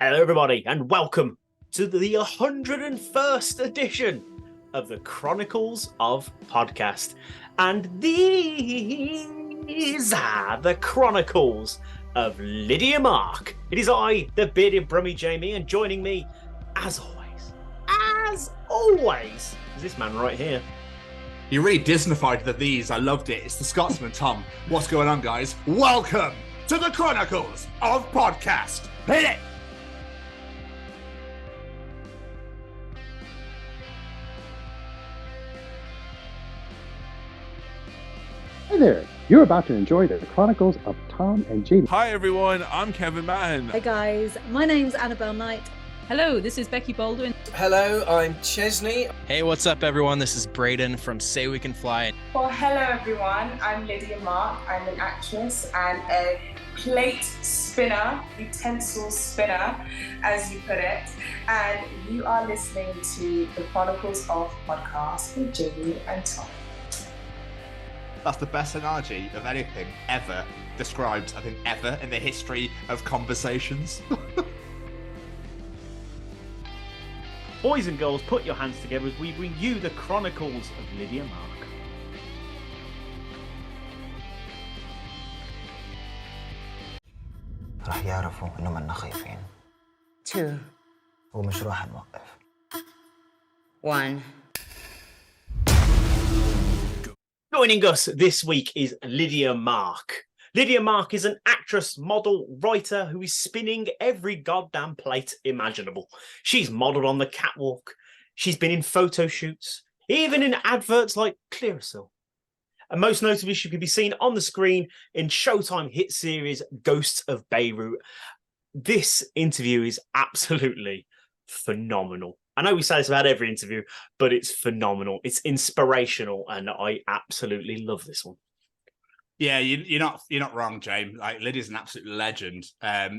Hello, everybody, and welcome to the 101st edition of the Chronicles of Podcast. And these are the Chronicles of Lydia Mark. It is I, the bearded Brummy Jamie, and joining me, as always, is this man right here. You really Disneyfied the these. I loved it. It's the Scotsman, Tom. What's going on, guys? Welcome to the Chronicles of Podcast. Hit it! Hi there, you're about to enjoy the Chronicles of Tom and Jamie. Hi everyone, I'm Kevin Mann. Hey guys, my name's Annabelle Knight. Hello, this is Becky Baldwin. Hello, I'm Chesney. Hey, what's up everyone? This is Braden from Say We Can Fly. Well, hello everyone, I'm Lydia Mark. I'm an actress and a plate spinner, utensil spinner, as you put it. And you are listening to the Chronicles of Podcast with Jamie and Tom. That's the best analogy of anything ever described, I think, ever in the history of conversations. Boys and girls, put your hands together as we bring you the Chronicles of Lydia Mark. راح يعرفوا إنه منا خايفين. 2, ومش راح نوقف. 1. Joining us this week is Lydia Mark. Lydia Mark is an actress, model, writer who is spinning every goddamn plate imaginable. She's modelled on the catwalk. She's been in photo shoots, even in adverts like Clearasil. And most notably, she can be seen on the screen in Showtime hit series Ghosts of Beirut. This interview is absolutely phenomenal. I know we say this about every interview, but it's phenomenal. It's inspirational, and I absolutely love this one. Yeah, you're not wrong, James. Like, Lydia's an absolute legend.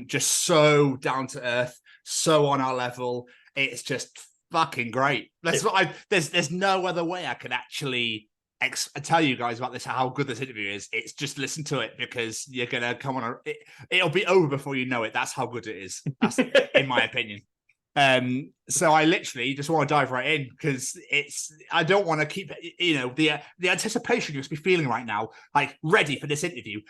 Just so down to earth, so on our level. It's just fucking great. There's no other way I could actually tell you guys about this, how good this interview is. It's just listen to it because you're gonna come on. It'll be over before you know it. That's how good it is. That's in my opinion. So I literally just want to dive right in because I don't want to keep, the anticipation you must be feeling right now, like ready for this interview.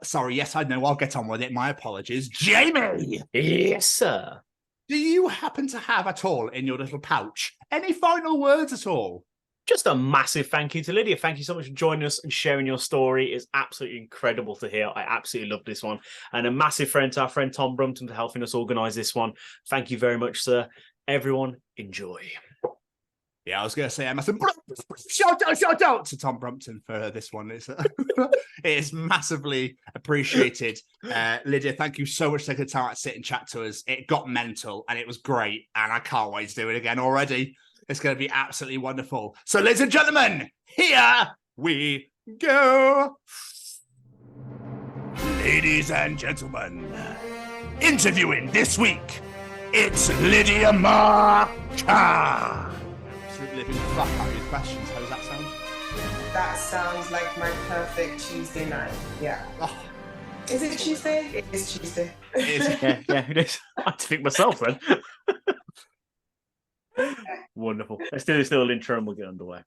Sorry, yes, I know, I'll get on with it. My apologies. Jamie! Yes, sir. Do you happen to have at all in your little pouch any final words at all? Just a massive thank you to Lydia. Thank you so much for joining us and sharing your story. It's absolutely incredible to hear. I absolutely love this one. And a massive friend to our friend Tom Brumpton for helping us organise this one. Thank you very much, sir. Everyone, enjoy. Yeah, I was going to say, I must have shout out to Tom Brumpton for this one. It is massively appreciated. Lydia, thank you so much for taking the time to sit and chat to us. It got mental and it was great. And I can't wait to do it again already. It's going to be absolutely wonderful. So, ladies and gentlemen, here we go. Ladies and gentlemen, interviewing this week, it's Lydia Mark. Absolutely living fuck out of your questions. How does that sound? That sounds like my perfect Tuesday night. Yeah. Oh. Is it Tuesday? It is Tuesday. It is. Yeah, it is. I had to think myself then. Wonderful. Let's do this little intro and we'll get underway.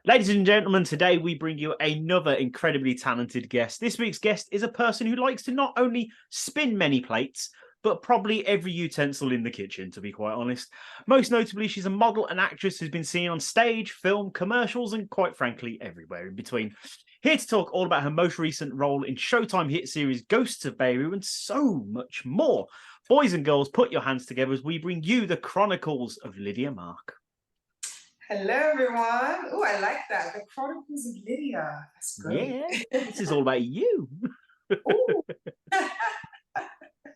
Ladies and gentlemen, today we bring you another incredibly talented guest. This week's guest is a person who likes to not only spin many plates, but probably every utensil in the kitchen, to be quite honest. Most notably, she's a model and actress who's been seen on stage, film, commercials, and quite frankly, everywhere in between. Here to talk all about her most recent role in Showtime hit series Ghosts of Beirut and so much more. Boys and girls, put your hands together as we bring you the Chronicles of Lydia Mark. Hello, everyone. Oh, I like that. The Chronicles of Lydia. That's great. Yeah, this is all about you.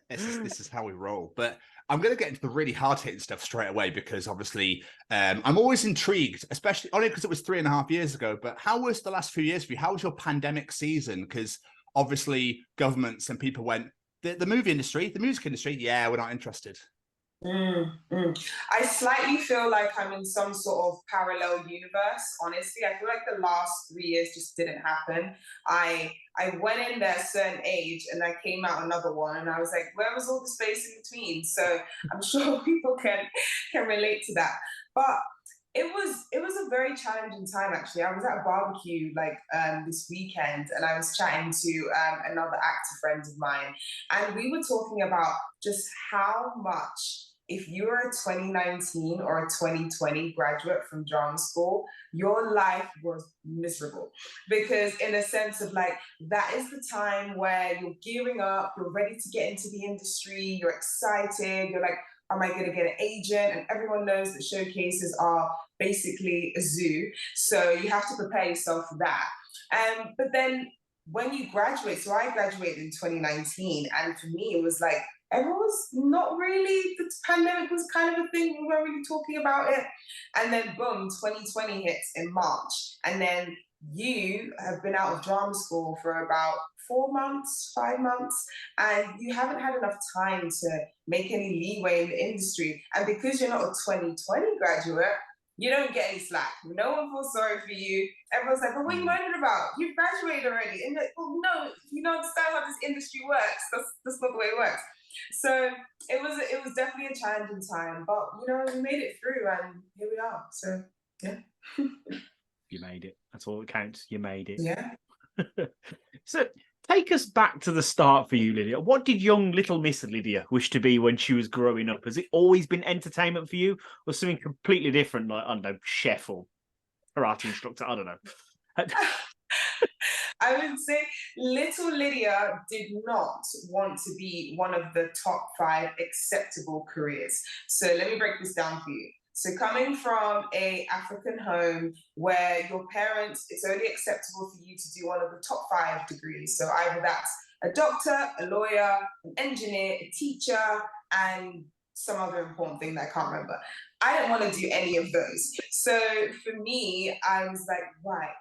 This is how we roll. But I'm going to get into the really hard-hitting stuff straight away because obviously I'm always intrigued, especially only because it was 3.5 years ago. But how was the last few years for you? How was your pandemic season? Because obviously governments and people went, the movie industry, the music industry, yeah, we're not interested. I slightly feel like I'm in some sort of parallel universe, honestly. I feel like the last 3 years just didn't happen. I went in there at a certain age and I came out another one, and I was like, where was all the space in between? So I'm sure people can relate to that. But it was a very challenging time, actually. I was at a barbecue this weekend, and I was chatting to another actor friend of mine, and we were talking about just how much, if you were a 2019 or a 2020 graduate from drama school, your life was miserable. Because in a sense of that is the time where you're gearing up, you're ready to get into the industry, you're excited, you're like, am I going to get an agent? And everyone knows that showcases are basically a zoo. So you have to prepare yourself for that. But then when you graduate, so I graduated in 2019, and for me, it was like, everyone was not really, the pandemic was kind of a thing, we weren't really talking about it. And then boom, 2020 hits in March. And then you have been out of drama school for about 4 months, 5 months, and you haven't had enough time to make any leeway in the industry. And because you're not a 2020 graduate, you don't get any slack. No one feels sorry for you. Everyone's like, but what are you moaning about? You've graduated already. And you're like, well, no, you don't understand how this industry works. That's not the way it works. So it was definitely a challenging time, but we made it through, and here we are. So yeah. You made it. That's all that counts. You made it. Yeah. So take us back to the start for you, Lydia. What did young little Miss Lydia wish to be when she was growing up? Has it always been entertainment for you, or something completely different, like, I don't know, chef or karate instructor? I don't know. I would say little Lydia did not want to be one of the top 5 acceptable careers. So let me break this down for you. So coming from an African home where your parents, it's only acceptable for you to do one of the top 5 degrees. So either that's a doctor, a lawyer, an engineer, a teacher, and some other important thing that I can't remember. I didn't want to do any of those. So for me, I was like, right,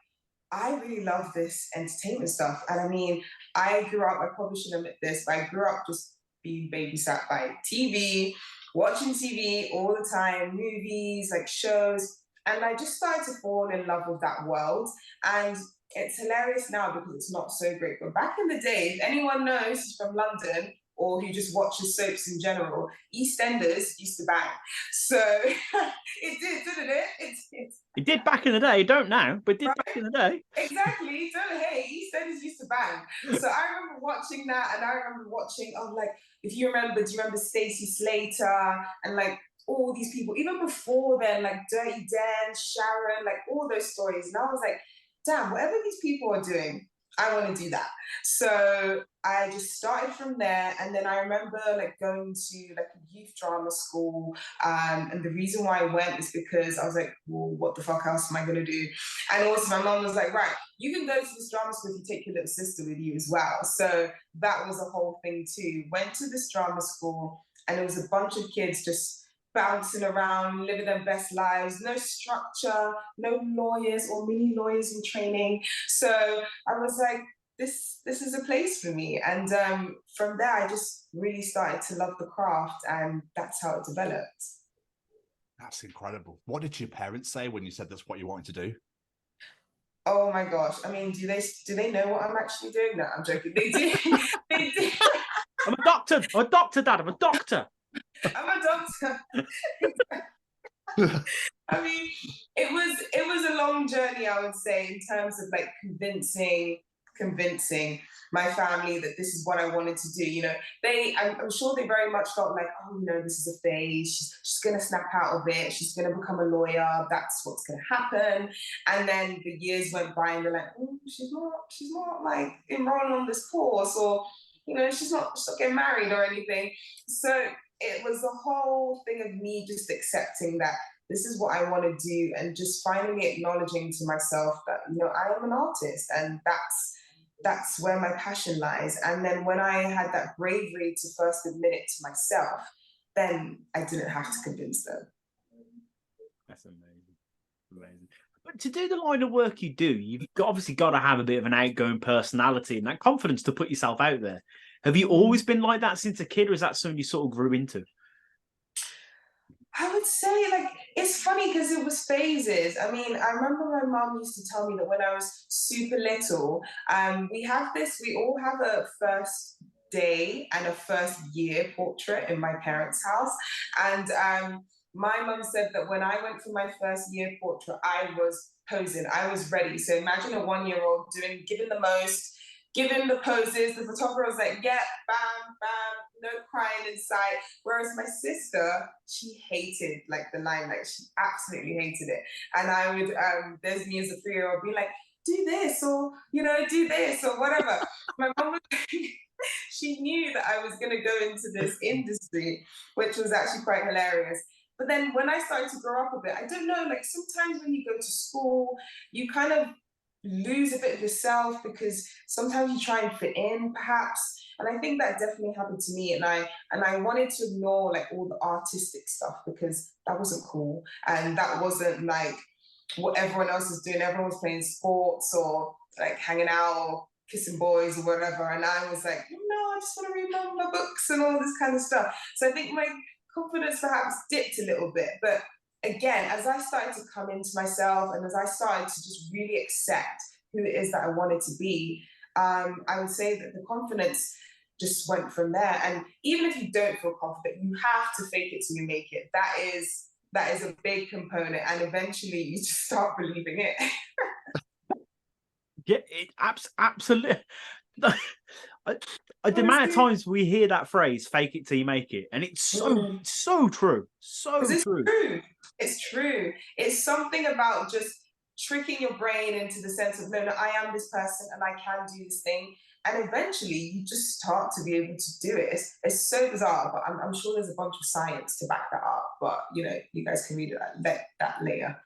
I really love this entertainment stuff. And I mean, I grew up, I probably shouldn't admit this, but I grew up just being babysat by TV, watching TV all the time, movies, shows. And I just started to fall in love with that world. And it's hilarious now because it's not so great. But back in the day, if anyone knows from London or who just watches soaps in general, EastEnders used to bang. So it did, didn't it? It did back in the day. Don't now, but it did right? Back in the day. Exactly. Hey, EastEnders used to bang. So I remember watching that, and I remember watching, do you remember Stacey Slater and all these people, even before then, Dirty Dan, Sharon, all those stories. And I was like, damn, whatever these people are doing, I want to do that. So I just started from there. And then I remember going to a youth drama school. And the reason why I went is because I was like, well, what the fuck else am I going to do? And also my mom was like, right, you can go to this drama school if you take your little sister with you as well. So that was a whole thing too. Went to this drama school, and it was a bunch of kids just bouncing around, living their best lives, no structure, no lawyers or mini lawyers in training. So I was like, this is a place for me. And from there, I just really started to love the craft, and that's how it developed. That's incredible. What did your parents say when you said that's what you wanted to do? Oh my gosh. I mean, do they know what I'm actually doing? No, I'm joking. They do. They do. I'm a doctor, Dad. I'm a doctor. I'm a doctor. I mean, it was a long journey, I would say, in terms of convincing my family that this is what I wanted to do. I'm sure they very much felt like, this is a phase. She's going to snap out of it. She's going to become a lawyer. That's what's going to happen. And then the years went by, and they're like, she's not enrolling on this course, or she's not getting married or anything. So it was the whole thing of me just accepting that this is what I want to do, and just finally acknowledging to myself that, I am an artist, and that's where my passion lies. And then when I had that bravery to first admit it to myself, then I didn't have to convince them. That's amazing. But to do the line of work you do, you've obviously got to have a bit of an outgoing personality and that confidence to put yourself out there. Have you always been like that since a kid, or is that something you sort of grew into? I would say, like, it's funny because it was phases. I mean, I remember my mum used to tell me that when I was super little, we all have a first day and a first year portrait in my parents' house. And my mum said that when I went for my first year portrait, I was posing, I was ready. So imagine a 1-year-old giving the most, giving the poses. The photographer was like, yeah, bam, bam, no crying inside. Whereas my sister, she hated like the limelight. She absolutely hated it. And I would, there's me as a 3-year-old be like, do this, or, do this, or whatever. My mom was she knew that I was going to go into this industry, which was actually quite hilarious. But then when I started to grow up a bit, I don't know, like sometimes when you go to school, you kind of lose a bit of yourself because sometimes you try and fit in, perhaps. And I think that definitely happened to me. And I wanted to ignore like all the artistic stuff because that wasn't cool. And that wasn't like what everyone else was doing. Everyone was playing sports or like hanging out or kissing boys or whatever. And I was like, no, I just want to read my books and all this kind of stuff. So I think my confidence perhaps dipped a little bit. But again, as I started to come into myself and as I started to just really accept who it is that I wanted to be, I would say that the confidence just went from there. And even if you don't feel confident, you have to fake it till you make it. That is a big component. And eventually you just start believing it. Yeah, absolutely. The amount of times we hear that phrase, fake it till you make it. And it's so true. So true. It's true. It's something about just tricking your brain into the sense of, no, I am this person and I can do this thing. And eventually you just start to be able to do it. It's so bizarre, but I'm sure there's a bunch of science to back that up. But, you guys can read that later.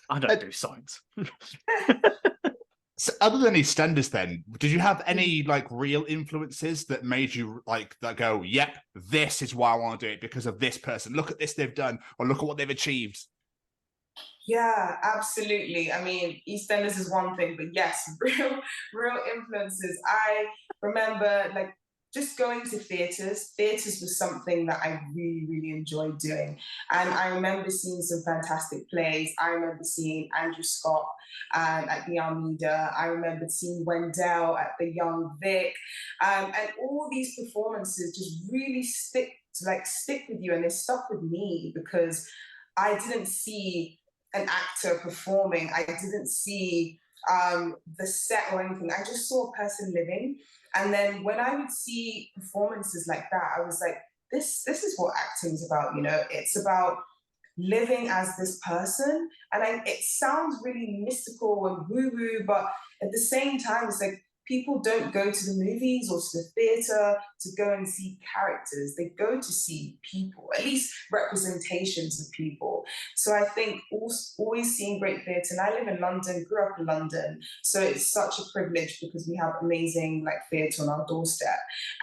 I don't do science. So other than EastEnders then, did you have any like real influences that made you like that go, yep, this is why I want to do it because of this person. Look at this they've done, or look at what they've achieved. Yeah, absolutely. I mean, EastEnders is one thing, but yes, real influences. I remember like just going to theatres. Theatres was something that I really, really enjoyed doing. And I remember seeing some fantastic plays. I remember seeing Andrew Scott at the Almeida. I remember seeing Wendell at the Young Vic. And all these performances just really stick with you. And they stuck with me because I didn't see an actor performing. I didn't see the set or anything. I just saw a person living. And then when I would see performances like that, I was like, this is what acting is about, It's about living as this person. And it sounds really mystical and woo-woo, but at the same time, it's like people don't go to the movies or to the theatre to go and see characters. They go to see people, at least representations of people. So I think always seeing great theatre, and I live in London, grew up in London, so it's such a privilege because we have amazing theatre on our doorstep.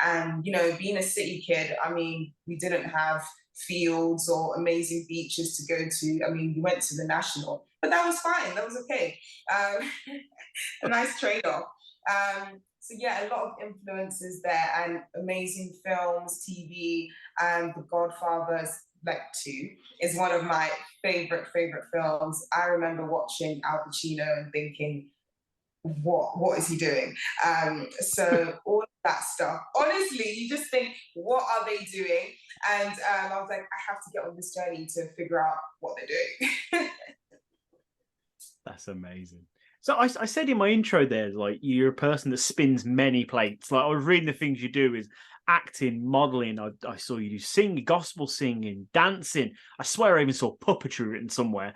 And, being a city kid, I mean, we didn't have fields or amazing beaches to go to. I mean, we went to the National, but that was fine, that was okay. A nice trade-off. So yeah, a lot of influences there and amazing films, TV, and The Godfather's 2 is one of my favorite films. I remember watching Al Pacino and thinking, what is he doing? So all of that stuff. Honestly, you just think, what are they doing? And I was like, I have to get on this journey to figure out what they're doing. That's amazing. So I said in my intro there, you're a person that spins many plates. I was reading the things you do is acting, modelling. I saw you do singing, gospel singing, dancing. I swear I even saw puppetry written somewhere.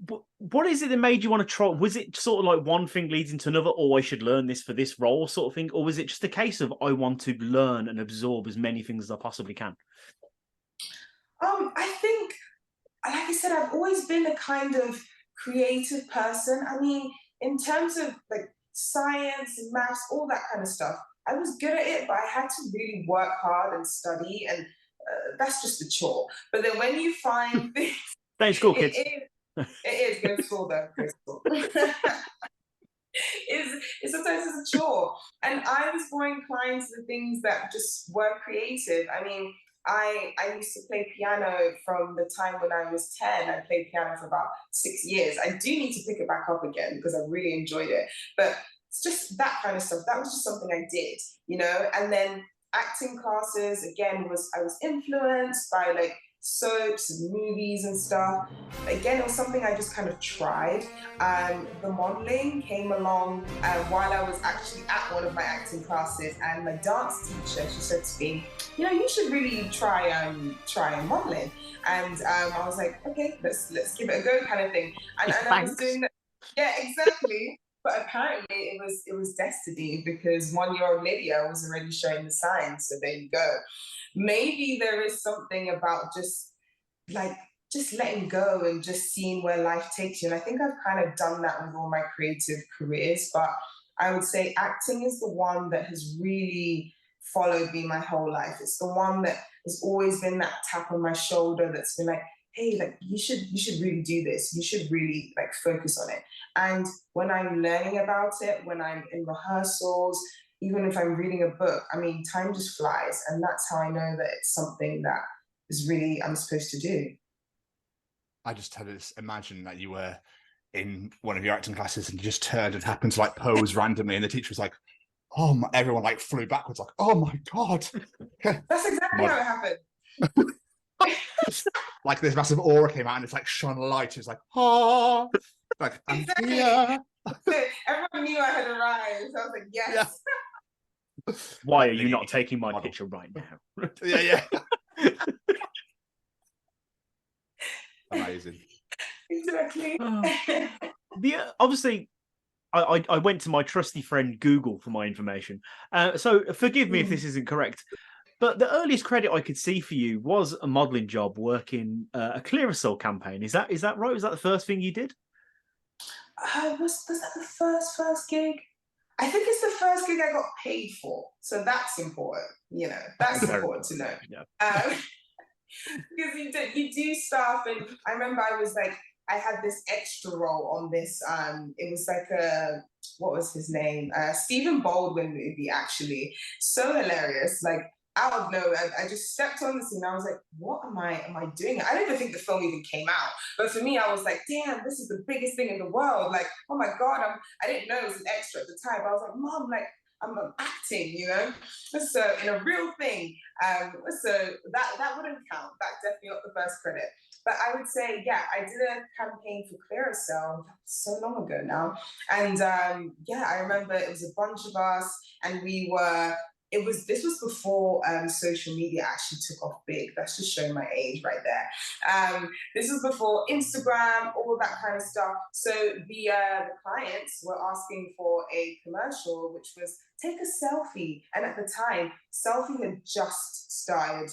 But what is it that made you want to try? Was it sort of one thing leads into another, or I should learn this for this role sort of thing? Or was it just a case of I want to learn and absorb as many things as I possibly can? I think, like I said, I've always been a kind of creative person. I mean, in terms of science and maths, all that kind of stuff, I was good at it, but I had to really work hard and study, and that's just a chore. But then when you find things... Stay in school, kids. It is. Go to school, though. Go to school. Sometimes it's a chore. And I was more inclined to the things that just were creative. I mean, I used to play piano from the time when I was 10. I played piano for about 6 years. I do need to pick it back up again because I really enjoyed it. But it's just that kind of stuff. That was just something I did, you know? And then acting classes, again, I was influenced by like soaps and movies and stuff. Again, it was something I just kind of tried. The modeling came along while I was actually at one of my acting classes, and my dance teacher, she said to me, you know, you should really try modeling. And I was like, okay, let's give it a go, kind of thing. And I was doing that. Yeah, exactly. But apparently it was destiny, because 1-year-old Lydia was already showing the signs. So there you go. Maybe there is something about just letting go and just seeing where life takes you. And I think I've kind of done that with all my creative careers, but I would say acting is the one that has really followed me my whole life. It's the one that has always been that tap on my shoulder that's been like, hey, like you should really do this. You should really like focus on it. And when I'm learning about it, when I'm in rehearsals, even if I'm reading a book, I mean, time just flies. And that's how I know that it's something that is really I'm supposed to do. I just had to imagine that you were in one of your acting classes and you just turned and happened to like pose randomly, and the teacher was like, oh my, everyone like flew backwards, like, oh my God. That's exactly how it happened. Like this massive aura came out and it's like shone a light. It was like, oh, like, exactly. Yeah. Everyone knew I had arrived. So I was like, yes. Yeah. Why are you not taking my picture right now? Yeah. Amazing. Exactly. Obviously, I went to my trusty friend Google for my information. So forgive me if this isn't correct, but the earliest credit I could see for you was a modelling job working a Clearasil campaign. Is that right? Was that the first thing you did? Was that the first gig? I think it's the first gig I got paid for. So that's important. You know, that's important to know. Yeah. Because you do stuff, and I remember I had this extra role on this. It was like what was his name? Stephen Baldwin movie, actually. So hilarious. Like out of nowhere, I just stepped on the scene. I was like, what am I doing? I don't even think the film even came out. But for me, I was like, damn, this is the biggest thing in the world. Like, oh my God, I didn't know it was an extra at the time. But I was like, Mom, like, I'm acting, you know? So in a real thing. So that wouldn't count. That's definitely not the first credit. But I would say, yeah, I did a campaign for Clearasil so long ago now. And yeah, I remember it was a bunch of us, and this was before social media actually took off big. That's just showing my age right there. This was before Instagram, all that kind of stuff. So the clients were asking for a commercial, which was take a selfie. And at the time, selfie had just started,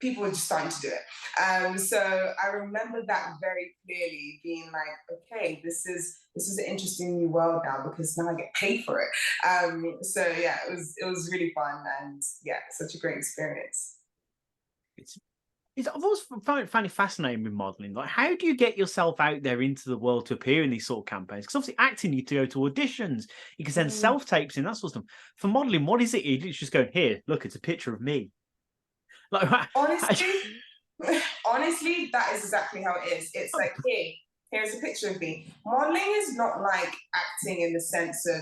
people were just starting to do it. So I remember that very clearly, being like, okay, this is an interesting new world now, because now I get paid for it. So yeah, it was really fun, and yeah, such a great experience. I've always found it fascinating with modelling. Like, how do you get yourself out there into the world to appear in these sort of campaigns? Because obviously acting, you need to go to auditions, you can send self-tapes in, that sort of stuff. For modelling, what is it? You just go, here, look, it's a picture of me. Like, honestly, that is exactly how it is. It's like, here's a picture of me. Modeling is not like acting in the sense of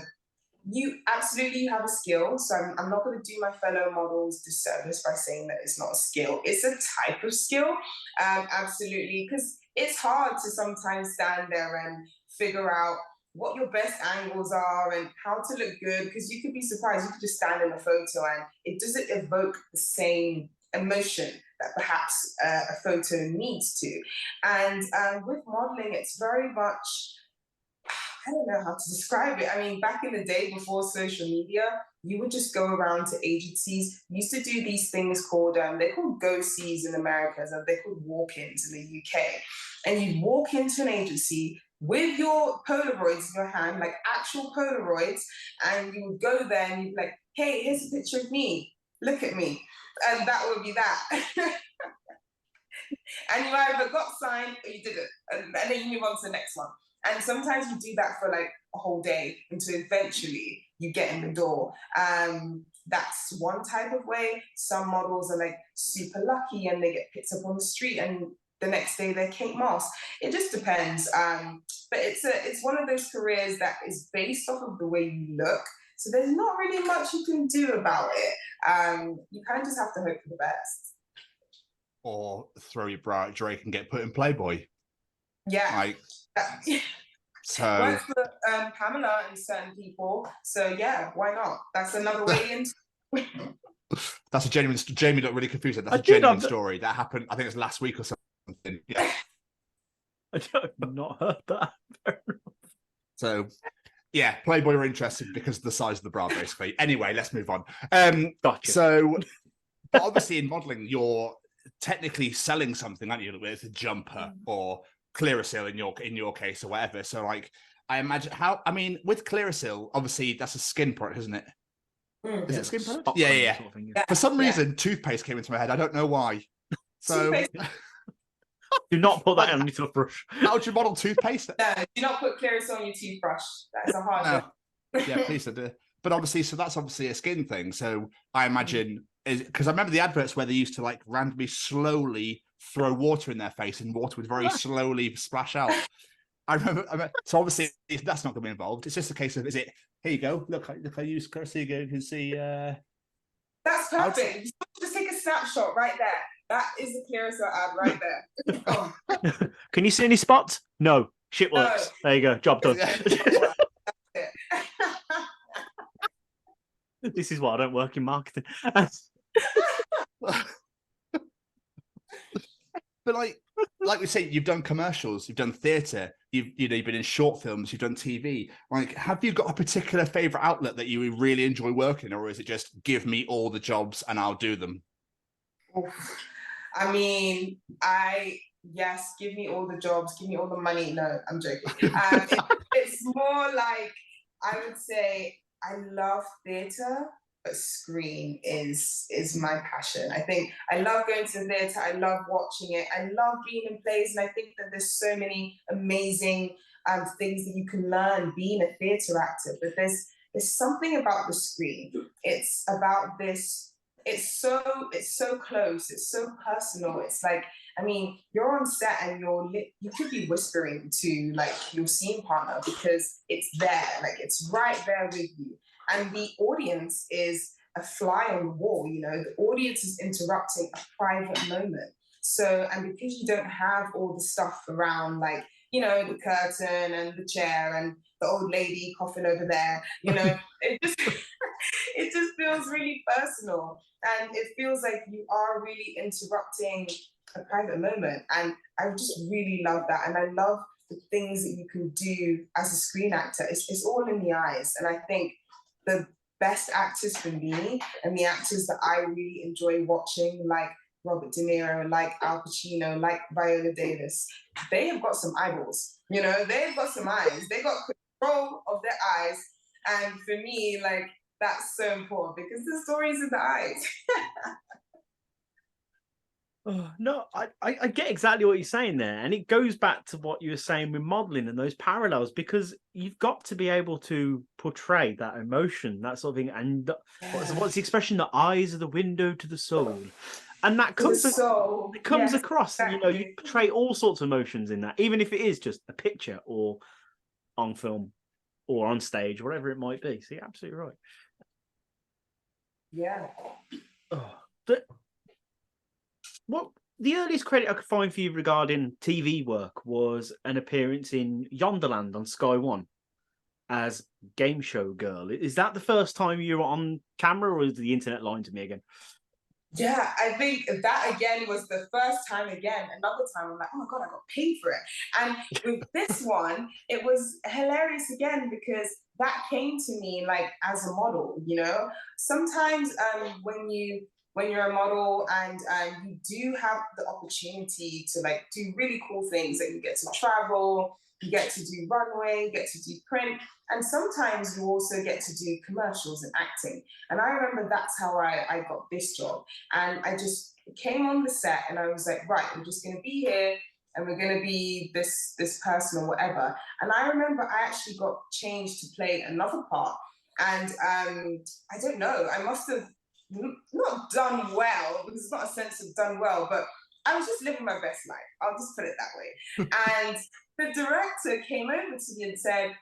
you have a skill. So I'm not going to do my fellow models disservice by saying that it's not a skill. It's a type of skill, absolutely, because it's hard to sometimes stand there and figure out what your best angles are and how to look good, because you could be surprised. You could just stand in a photo and it doesn't evoke the same emotion that perhaps a photo needs to. And with modeling, it's very much, I don't know how to describe it. I mean, back in the day before social media, you would just go around to agencies. You used to do these things called, they're called go-sees in America, and they're called walk-ins in the UK. And you'd walk into an agency with your Polaroids in your hand, like actual Polaroids, and you would go there and you'd be like, hey, here's a picture of me. Look at me. And that would be that. And you either got signed or you didn't. And then you move on to the next one. And sometimes you do that for like a whole day until eventually you get in the door. that's one type of way. Some models are like super lucky and they get picked up on the street and the next day they're Kate Moss. It just depends. But it's one of those careers that is based off of the way you look. So there's not really much you can do about it. You kind of just have to hope for the best. Or throw your bra at Drake and get put in Playboy. Yeah. Like, so works for Pamela and certain people. So yeah, why not? That's another way into. That's a genuine. Jamie got really confused. That's I a genuine did, story that happened. I think it was last week or something. Yeah. I've not heard that. So, yeah, Playboy are interested because of the size of the bra, basically. Anyway, let's move on. Gotcha. So, but obviously in modelling, you're technically selling something, aren't you? With a jumper or Clearasil in your case or whatever. So, like, I imagine with Clearasil, obviously that's a skin product, isn't it? Is it skin product? Yeah. Sort of thing, For some reason, toothpaste came into my head. I don't know why. So, do not put that on your toothbrush. How would you model toothpaste? No, do not put Clearasil on your toothbrush. That's a hard one. Yeah, please do. But obviously, so that's obviously a skin thing. So I imagine, because I remember the adverts where they used to like randomly slowly throw water in their face and water would very slowly splash out. I remember, so obviously that's not going to be involved. It's just a case of, is it, here you go, look, I use Clearasil, you can see. That's perfect. Just take a snapshot right there. That is the Clearasil ad right there. Can you see any spots? No. Shit works. No. There you go. Job done. This is why I don't work in marketing. But like we say, you've done commercials, you've done theatre, you've been in short films, you've done TV. Like, have you got a particular favourite outlet that you really enjoy working, or is it just give me all the jobs and I'll do them? I mean, yes, give me all the jobs, give me all the money. No, I'm joking. It's more like, I would say I love theatre, but screen is my passion. I think I love going to theatre, I love watching it, I love being in plays, and I think that there's so many amazing things that you can learn being a theatre actor, but there's something about the screen. It's about this. It's so close. It's so personal. It's like, I mean, you're on set and you could be whispering to like your scene partner because it's there, like it's right there with you. And the audience is a fly on the wall, you know, the audience is interrupting a private moment. So, and because you don't have all the stuff around, like, you know, the curtain and the chair and the old lady coughing over there, you know, it just feels really personal. And it feels like you are really interrupting a private moment. And I just really love that. And I love the things that you can do as a screen actor. It's all in the eyes. And I think the best actors for me and the actors that I really enjoy watching, like Robert De Niro, like Al Pacino, like Viola Davis, they have got some eyeballs, you know, they've got some eyes, they got control of their eyes. And for me, like, that's so important because the story's in the eyes. No, I get exactly what you're saying there. And it goes back to what you were saying with modelling and those parallels, because you've got to be able to portray that emotion, that sort of thing. And what's the expression? The eyes are the window to the soul. And that comes, yes, across, exactly. You know, you portray all sorts of emotions in that, even if it is just a picture or on film or on stage, whatever it might be. So you're absolutely right. Yeah. Well, the earliest credit I could find for you regarding TV work was an appearance in Yonderland on Sky One as game show girl. Is that the first time you were on camera, or is the internet lying to me again? Yeah, I think that again was the first time again. Another time I'm like, oh my God, I got paid for it. And with this one, it was hilarious again because that came to me like as a model, you know? Sometimes when you're a model and you do have the opportunity to like do really cool things, like you get to travel, you get to do runway, you get to do print, and sometimes you also get to do commercials and acting. And I remember that's how I got this job. And I just came on the set and I was like, right, we're just gonna be here and we're gonna be this person or whatever. And I remember I actually got changed to play another part. And I don't know, I must have not done well, because it's not a sense of done well, but I was just living my best life. I'll just put it that way. And the director came over to me and said,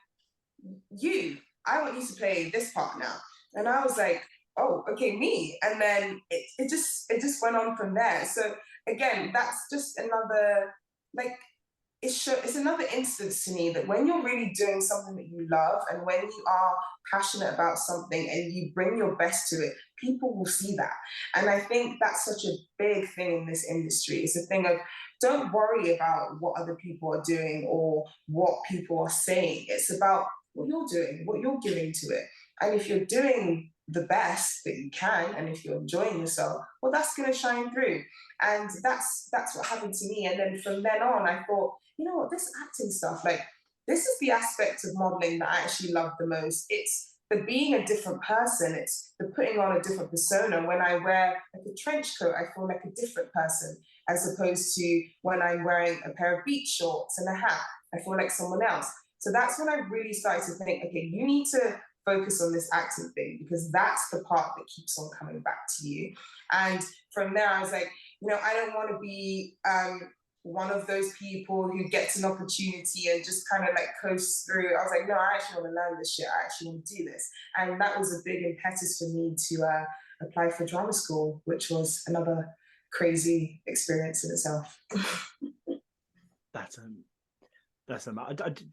I want you to play this part now. And I was like, oh, okay, me. And then it just went on from there. So again, that's just another, like, it's another instance to me that when you're really doing something that you love, and when you are passionate about something and you bring your best to it, people will see that. And I think that's such a big thing in this industry. It's a thing of, don't worry about what other people are doing or what people are saying. It's about what you're doing, what you're giving to it. And if you're doing the best that you can, and if you're enjoying yourself, well, that's going to shine through. And that's what happened to me. And then from then on, I thought, you know what, this acting stuff, like, this is the aspect of modeling that I actually love the most. It's the being a different person. It's the putting on a different persona. When I wear like a trench coat, I feel like a different person, as opposed to when I'm wearing a pair of beach shorts and a hat, I feel like someone else. So that's when I really started to think, okay, you need to focus on this acting thing, because that's the part that keeps on coming back to you. And from there, I was like, you know, I don't want to be one of those people who gets an opportunity and just kind of like coasts through. I was like, no, I actually want to learn this shit. I actually want to do this. And that was a big impetus for me to apply for drama school, which was another crazy experience in itself. There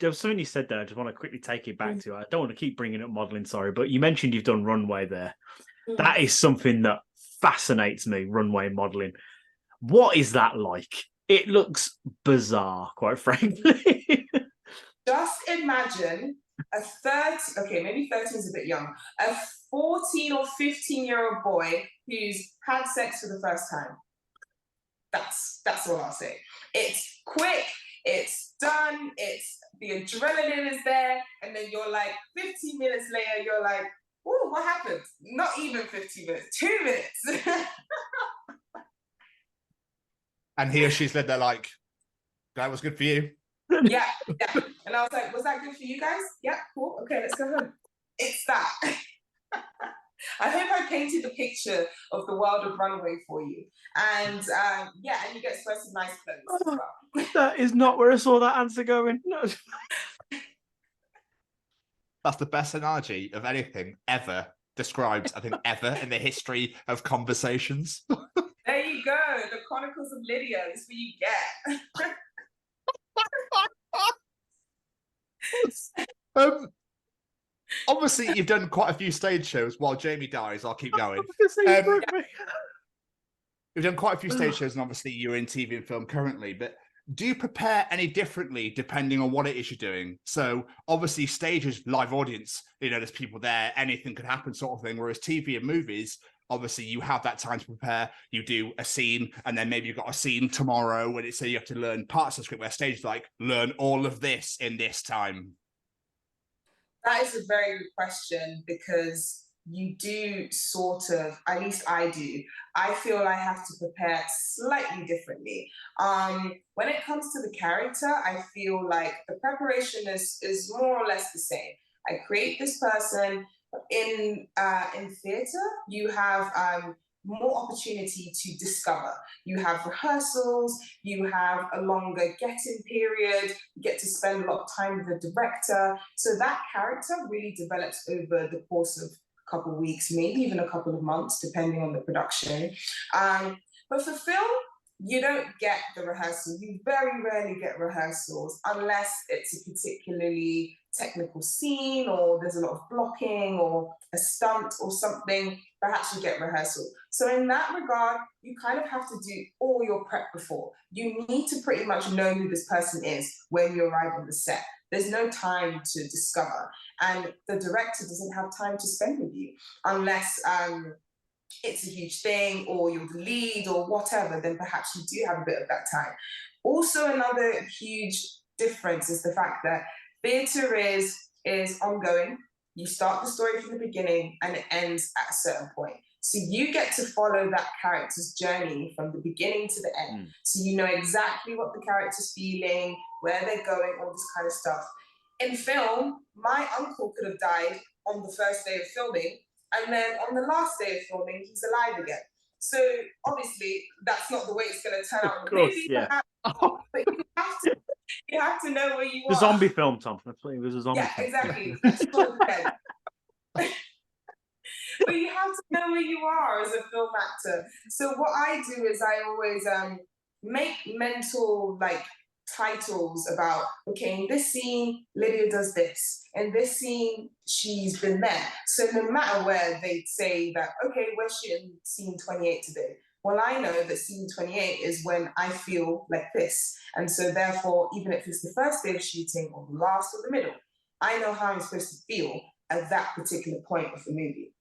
was something you said there. I just want to quickly take it back to. I don't want to keep bringing up modeling, sorry, but you mentioned you've done runway there. That is something that fascinates me, runway modeling. What is that like? It looks bizarre, quite frankly. Just imagine maybe 13 is a bit young, a 14 or 15-year-old boy who's had sex for the first time. That's all I'll say. It's quick, it's done, the adrenaline is there, and then you're like, 15 minutes later, you're like, oh, what happened? Not even 15 minutes, 2 minutes. And he or she's led there like, that was good for you. Yeah. And I was like, was that good for you guys? Yeah, cool. Okay, let's go home. It's that. I hope I painted a picture of the world of runway for you. And and you get to wear some nice clothes as well. That is not where I saw that answer going. No. That's the best analogy of anything ever described, I think, ever in the history of conversations. There you go. The Chronicles of Lydia is what you get. Obviously, you've done quite a few stage shows. While Jamie dies, I'll keep going. You've done quite a few stage shows, and obviously you're in TV and film currently, but do you prepare any differently depending on what it is you're doing? So obviously stage is live audience, you know, there's people there, anything could happen sort of thing, whereas TV and movies, obviously you have that time to prepare. You do a scene, and then maybe you've got a scene tomorrow when it's you have to learn parts of the script, where stage is like, learn all of this in this time. That is a very good question, because you do sort of, at least I do, I feel I have to prepare slightly differently. When it comes to the character, I feel like the preparation is more or less the same. I create this person. In theatre, you have more opportunity to discover. You have rehearsals, you have a longer get-in period, you get to spend a lot of time with the director. So that character really develops over the course of a couple of weeks, maybe even a couple of months, depending on the production. But for film, you don't get the rehearsal. You very rarely get rehearsals unless it's a particularly technical scene, or there's a lot of blocking or a stunt or something. Perhaps you get rehearsal. So in that regard, you kind of have to do all your prep before. You need to pretty much know who this person is when you arrive on the set. There's no time to discover, and the director doesn't have time to spend with you unless it's a huge thing, or you're the lead or whatever, then perhaps you do have a bit of that time. Also, another huge difference is the fact that theatre is ongoing. You start the story from the beginning and it ends at a certain point. So you get to follow that character's journey from the beginning to the end. So you know exactly what the character's feeling, where they're going, all this kind of stuff. In film, my uncle could have died on the first day of filming, and then on the last day of filming, he's alive again. So obviously, that's not the way it's going to turn out. Of course, Perhaps, but you have to know where you The are. zombie film, Tom. That's what it was, a zombie film. Yeah, exactly. That's Shaun of the Dead. But you have to know where you are as a film actor. So what I do is I always make mental titles about, okay, in this scene, Lydia does this. In this scene, she's been there. So no matter where they say that, okay, where's she in scene 28 today? Well, I know that scene 28 is when I feel like this. And so therefore, even if it's the first day of shooting or the last or the middle, I know how I'm supposed to feel at that particular point of the movie.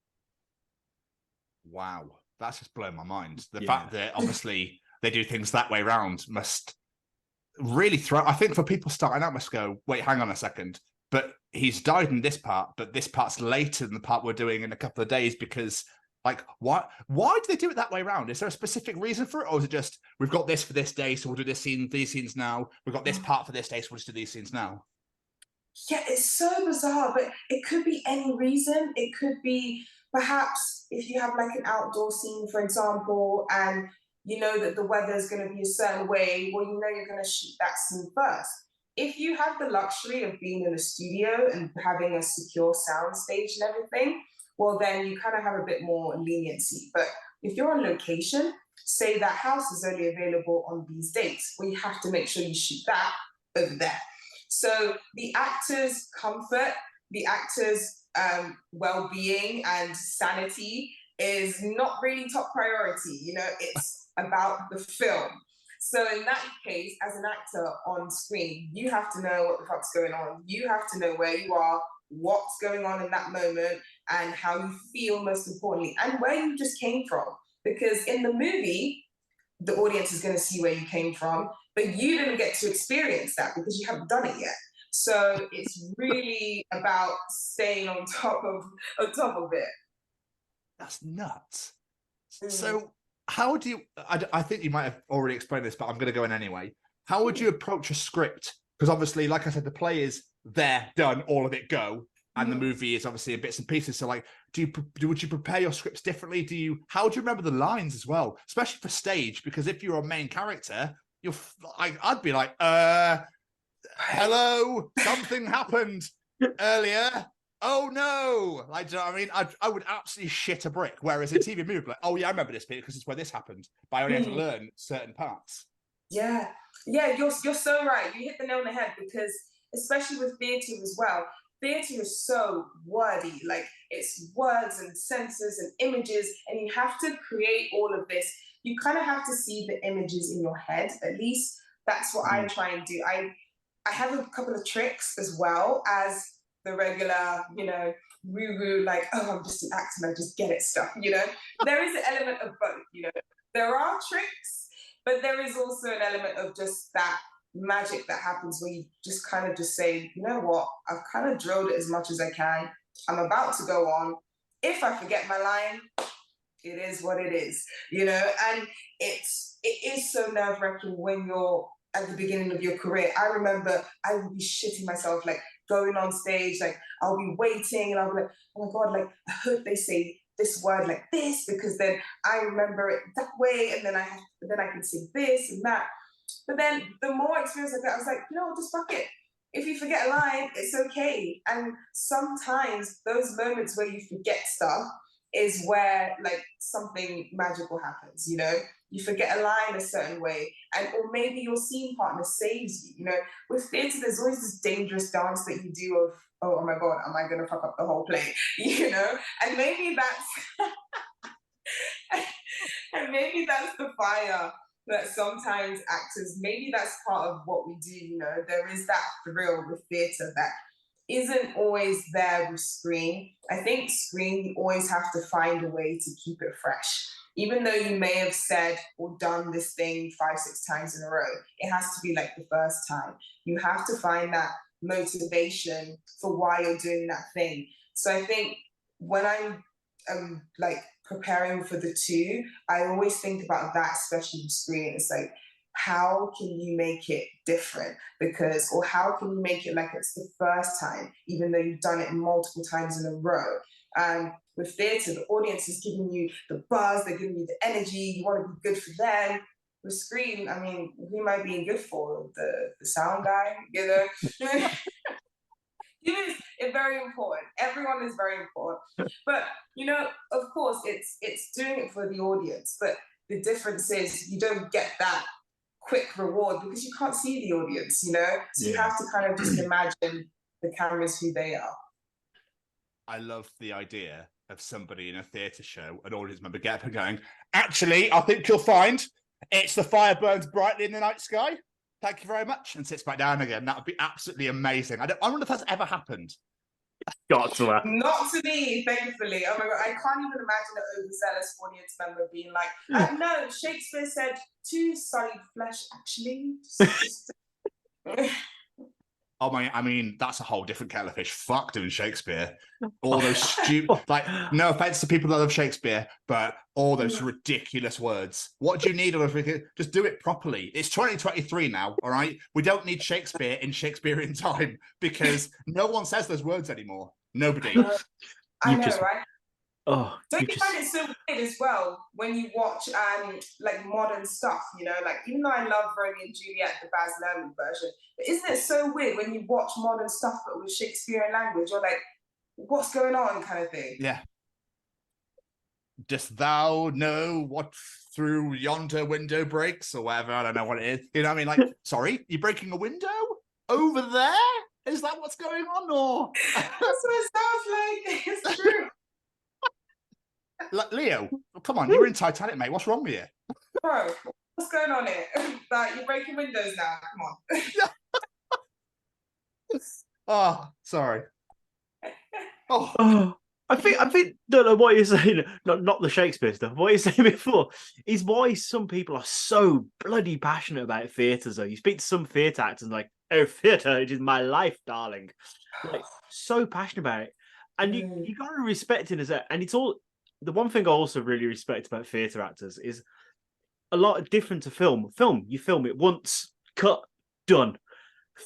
Wow, that's just blown my mind. The fact that obviously they do things that way around must really throw. I think for people starting out must go, wait, hang on a second. But he's died in this part, but this part's later than the part we're doing in a couple of days because, why do they do it that way around? Is there a specific reason for it? Or is it just, we've got this for this day, so we'll do these scenes now. We've got this part for this day, so we'll just do these scenes now. Yeah, it's so bizarre, but it could be any reason. It could be perhaps if you have an outdoor scene, for example, and you know that the weather is going to be a certain way, well, you know you're going to shoot that scene first. If you have the luxury of being in a studio and having a secure sound stage and everything, well, then you kind of have a bit more leniency. But if you're on location, say that house is only available on these dates, well, you have to make sure you shoot that over there. So the actor's comfort, the actor's well-being and sanity is not really top priority. You know, it's about the film. So in that case, as an actor on screen, you have to know what the fuck's going on. You have to know where you are, what's going on in that moment, and how you feel, most importantly, and where you just came from. Because in the movie, the audience is going to see where you came from, but you didn't get to experience that because you haven't done it yet. So it's really about staying on top of it. That's nuts. So how do you, I think you might have already explained this, but I'm going to go in anyway. How would you approach a script? Because obviously, like I said, the play is there, done, all of it, go. And the movie is obviously in bits and pieces. So would you prepare your scripts differently? How do you remember the lines as well? Especially for stage, because if you're a main character, I'd be like, hello, something happened earlier. Oh no! Do you know what I mean? I would absolutely shit a brick. Whereas a TV movie, oh yeah, I remember this bit because it's where this happened. But I only had to learn certain parts. Yeah, you're so right. You hit the nail on the head because especially with theatre as well. Theatre is so wordy, it's words and sentences and images, and you have to create all of this. You kind of have to see the images in your head. At least that's what I try and do. I have a couple of tricks as well as the regular, woo-woo, oh, I'm just an actor and I just get it stuff, There is an element of both, There are tricks, but there is also an element of just that magic that happens where you just kind of just say, you know what, I've kind of drilled it as much as I can. I'm about to go on. If I forget my line, it is what it is, and it is so nerve-wracking when you're at the beginning of your career. I remember I would be shitting myself, going on stage, I'll be waiting and I'll be like, oh my God, I hope they say this word like this because then I remember it that way and then I can say this and that. But then the more experience I got, I was like, just fuck it. If you forget a line, it's okay. And sometimes those moments where you forget stuff is where something magical happens, You forget a line a certain way, or maybe your scene partner saves you, With theatre, there's always this dangerous dance that you do of, oh my God, am I going to fuck up the whole play, And maybe that's, and maybe that's the fire that sometimes actors, maybe that's part of what we do, There is that thrill with theatre that isn't always there with screen. I think screen, you always have to find a way to keep it fresh. Even though you may have said or done this thing 5-6 times in a row, it has to be the first time. You have to find that motivation for why you're doing that thing. So I think when I'm preparing for the two, I always think about that, especially with screen. It's how can you make it different? Or how can you make it like it's the first time, even though you've done it multiple times in a row? With theatre, the audience is giving you the buzz, they're giving you the energy, you want to be good for them. With screen, I mean, who am I being good for? The sound guy, you know? It's very important. Everyone is very important. But, you know, of course, it's doing it for the audience. But the difference is you don't get that quick reward because you can't see the audience, you know? So you have to kind of just imagine the cameras who they are. I love the idea of somebody in a theatre show, an audience member get up and going, actually, I think you'll find it's the fire burns brightly in the night sky. Thank you very much. And sits back down again. That would be absolutely amazing. I wonder if that's ever happened. Got to laugh. Not to me, thankfully. Oh my God, I can't even imagine an overzealous audience member being like, no, Shakespeare said to sullied flesh, actually. Oh my, I mean, that's a whole different kettle of fish. Fuck doing Shakespeare. All those stupid, like, no offense to people that love Shakespeare, but all those ridiculous words. What do you need? Just do it properly. It's 2023 now, all right? We don't need Shakespeare in Shakespearean time because no one says those words anymore. Nobody. I know, right? Oh, don't you find it so weird as well when you watch like modern stuff, you know, like even though I love Romeo and Juliet, the Baz Luhrmann version, but isn't it so weird when you watch modern stuff but with Shakespearean language? You're like, what's going on, kind of thing. Yeah. Dost thou know what through yonder window breaks or whatever? I don't know what it is. You know what I mean? Like, sorry, you're breaking a window over there? Is that what's going on? Or that's what it sounds like. It's true. Leo, come on, you were in Titanic, mate. What's wrong with you? Bro, what's going on here? Like, you're breaking windows now. Come on. Oh, sorry. Oh, I think don't know what you're saying. Not the Shakespeare stuff. What you're saying before is why some people are so bloody passionate about theatre. Though you speak to some theatre actors, like, oh, theatre, it is my life, darling. Like, so passionate about it, and you got to respect it as a. And it's all. The one thing I also really respect about theatre actors is a lot different to film. Film, you film it once, cut, done.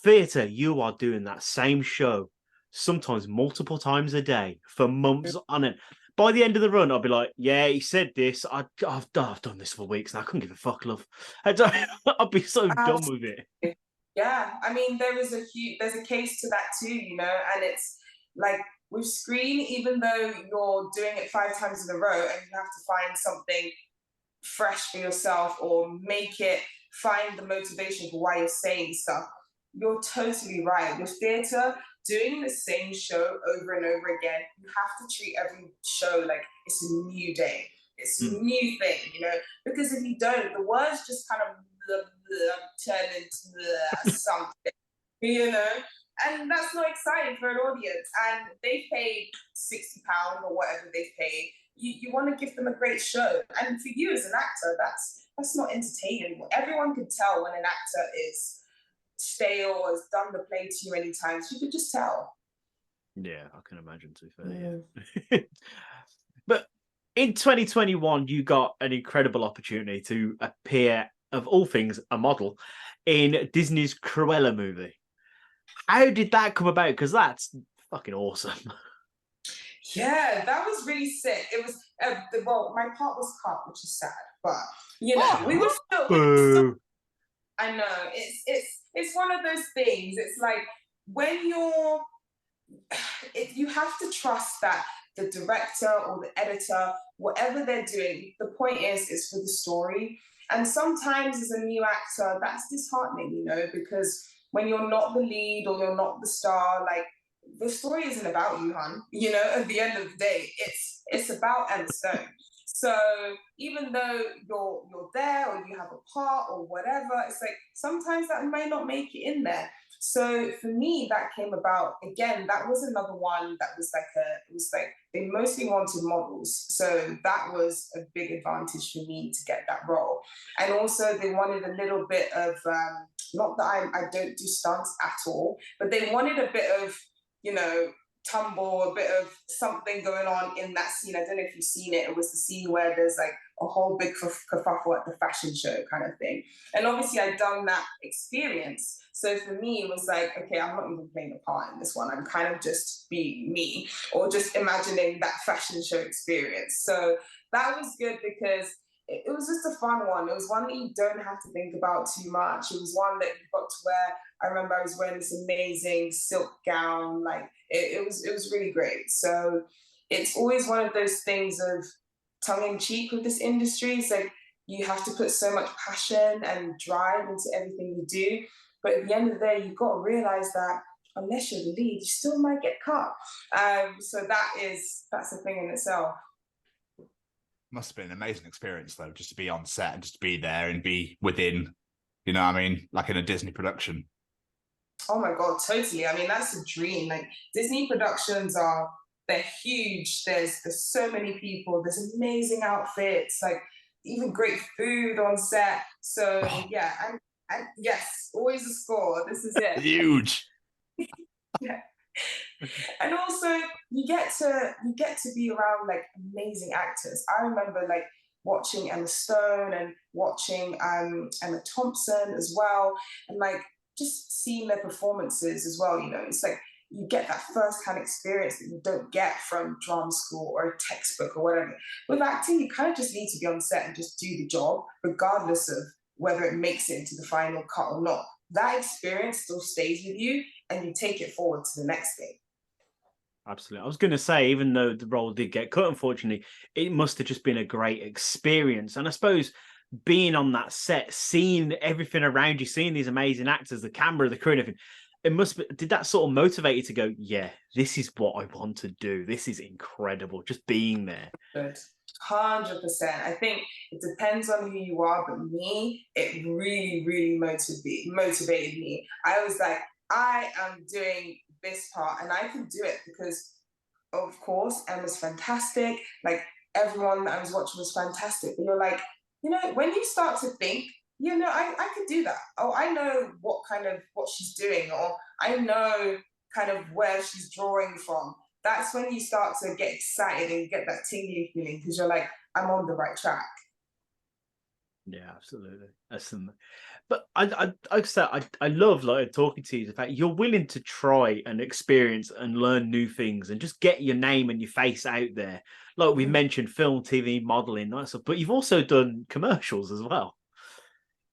Theatre, you are doing that same show sometimes multiple times a day for months on end. By the end of the run, I'll be like, yeah, he said this. I've done this for weeks now. I couldn't give a fuck, love. I'll be so done with it. Yeah, I mean, there's a case to that too, you know, and it's like, with screen, even though you're doing it 5 times in a row and you have to find something fresh for yourself or find the motivation for why you're saying stuff, you're totally right. With theatre, doing the same show over and over again, you have to treat every show like it's a new day. It's a new thing, you know, because if you don't, the words just kind of turn into something, you know? And that's not exciting for an audience. And they paid £60 or whatever they paid. You want to give them a great show. And for you as an actor, that's not entertaining. Everyone can tell when an actor is stale or has done the play too many times. You could just tell. Yeah, I can imagine, to be fair. Yeah. But in 2021, you got an incredible opportunity to appear, of all things, a model in Disney's Cruella movie. How did that come about? Because that's fucking awesome. Yeah, that was really sick. It was, my part was cut, which is sad, but, you know, we were still... I know, it's one of those things. It's like, when you have to trust that the director or the editor, whatever they're doing, the point is for the story. And sometimes as a new actor, that's disheartening, you know, because when you're not the lead or you're not the star, like, the story isn't about you, hon. You know, at the end of the day, it's about Emma Stone. So even though you're there or you have a part or whatever, it's like sometimes that may not make it in there. So for me, that came about, again, that was another one that was like they mostly wanted models. So that was a big advantage for me to get that role. And also they wanted a little bit of, not that I don't do stunts at all, but they wanted a bit of, you know, tumble, a bit of something going on in that scene. I don't know if you've seen it. It was the scene where there's like a whole big kerfuffle at the fashion show kind of thing. And obviously I'd done that experience. So for me, it was like, okay, I'm not even playing a part in this one. I'm kind of just being me, or just imagining that fashion show experience. So that was good because it was just a fun one. It was one that you don't have to think about too much. It was one that you got to wear. I remember I was wearing this amazing silk gown. Like it was really great. So it's always one of those things of tongue in cheek with this industry. It's like you have to put so much passion and drive into everything you do. But at the end of the day, you've got to realize that unless you're the lead, you still might get cut. So that's a thing in itself. Must have been an amazing experience though, just to be on set and just to be there and be within, you know what I mean, like in a Disney production. Oh my God, totally. I mean, that's a dream. Like Disney productions they're huge. There's so many people, there's amazing outfits, like even great food on set. So yeah, and yes, always a score. This is it. Huge. Yeah. And also you get to be around like amazing actors. I remember like watching Emma Stone and watching Emma Thompson as well, and like just seeing their performances as well. You know, it's like you get that first-hand experience that you don't get from drama school or a textbook or whatever. With acting, you kind of just need to be on set and just do the job, regardless of whether it makes it into the final cut or not. That experience still stays with you, and you take it forward to the next thing. Absolutely. I was going to say, even though the role did get cut, unfortunately, it must have just been a great experience. And I suppose being on that set, seeing everything around you, seeing these amazing actors, the camera, the crew, and everything, it must be, did that sort of motivate you to go, yeah, this is what I want to do. This is incredible. Just being there. Good. 100%. I think it depends on who you are, but me, it really, really motivated me. I was like, I am doing this part and I can do it because, of course, Emma's fantastic. Like, everyone that I was watching was fantastic. But you're like, you know, when you start to think, you know, I could do that. Oh, I know what she's doing, or I know kind of where she's drawing from. That's when you start to get excited and get that tingling feeling because you're like, I'm on the right track. Yeah, absolutely. But I love like talking to you. The fact you're willing to try and experience and learn new things and just get your name and your face out there. Like we mentioned, film, TV, modeling, that stuff. But you've also done commercials as well.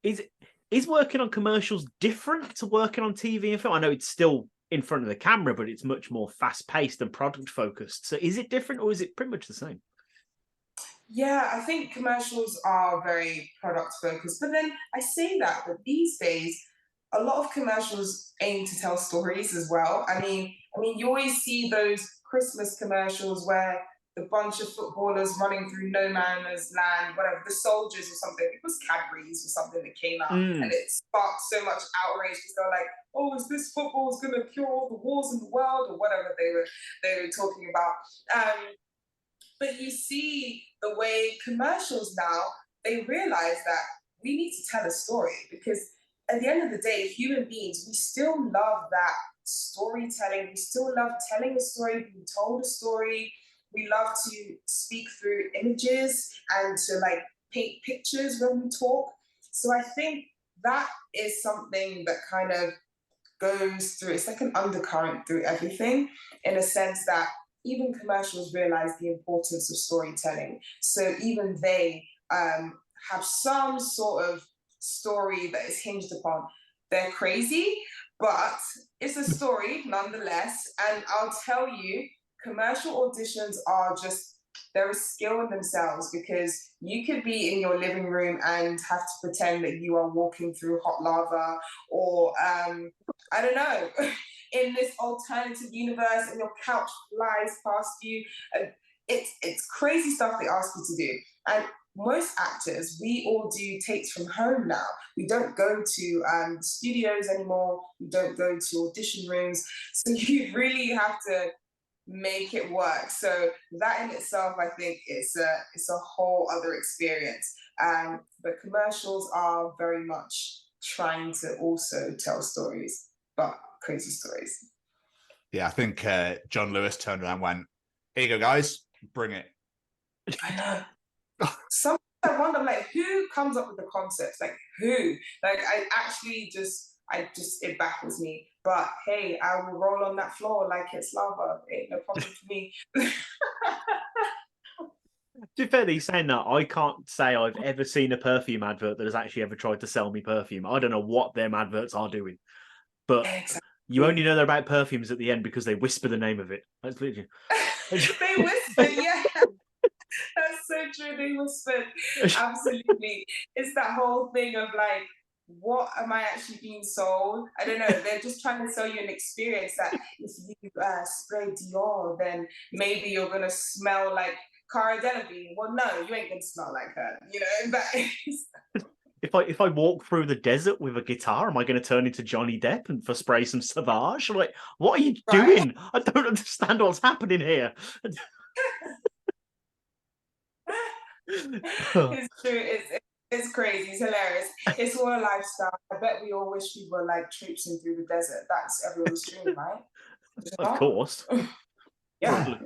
Is working on commercials different to working on TV and film? I know it's still in front of the camera, but it's much more fast-paced and product-focused. So is it different, or is it pretty much the same? Yeah, I think commercials are very product-focused. But then I say that, but these days, a lot of commercials aim to tell stories as well. I mean, you always see those Christmas commercials where the bunch of footballers running through no man's land, whatever, the soldiers or something. It was Cadbury's or something that came out, and it sparked so much outrage because they're like, "Oh, is this football going to cure all the wars in the world?" or whatever they were talking about. But you see the way commercials now, they realize that we need to tell a story because at the end of the day, human beings, we still love that storytelling. We still love telling a story, being told a story. We love to speak through images and to like paint pictures when we talk. So I think that is something that kind of goes through, it's like an undercurrent through everything, in a sense that even commercials realize the importance of storytelling. So even they have some sort of story that is hinged upon. They're crazy, but it's a story nonetheless. And I'll tell you, commercial auditions are just, they're a skill in themselves because you could be in your living room and have to pretend that you are walking through hot lava or, I don't know, in this alternative universe and your couch flies past you. It's crazy stuff they ask you to do. And most actors, we all do takes from home now. We don't go to studios anymore. We don't go to audition rooms. So you really have to make it work. So that in itself, I think it's a whole other experience. But commercials are very much trying to also tell stories, but crazy stories. Yeah, I think John Lewis turned around and went, "Here you go, guys, bring it." I know. Some I wonder, like, who comes up with the concepts? Like, who? Like, it baffles me. But hey, I will roll on that floor like it's lava. Ain't no problem for me. To be fair, he's saying that I can't say I've ever seen a perfume advert that has actually ever tried to sell me perfume. I don't know what them adverts are doing, but you only know they're about perfumes at the end because they whisper the name of it. That's literally. They whisper, yeah. That's so true. They whispered. Absolutely. It's that whole thing of like, what am I actually being sold? I don't know. They're just trying to sell you an experience that if you spray Dior, then maybe you're gonna smell like Cara Delevingne. Well, no, you ain't gonna smell like her. You know, that is. If I walk through the desert with a guitar, am I going to turn into Johnny Depp and for spray some Savage? Like, what are you doing? I don't understand what's happening here. It's true. It's crazy. It's hilarious. It's all a lifestyle. I bet we all wish we were like traipsing through the desert. That's everyone's dream, right? Of course. Yeah.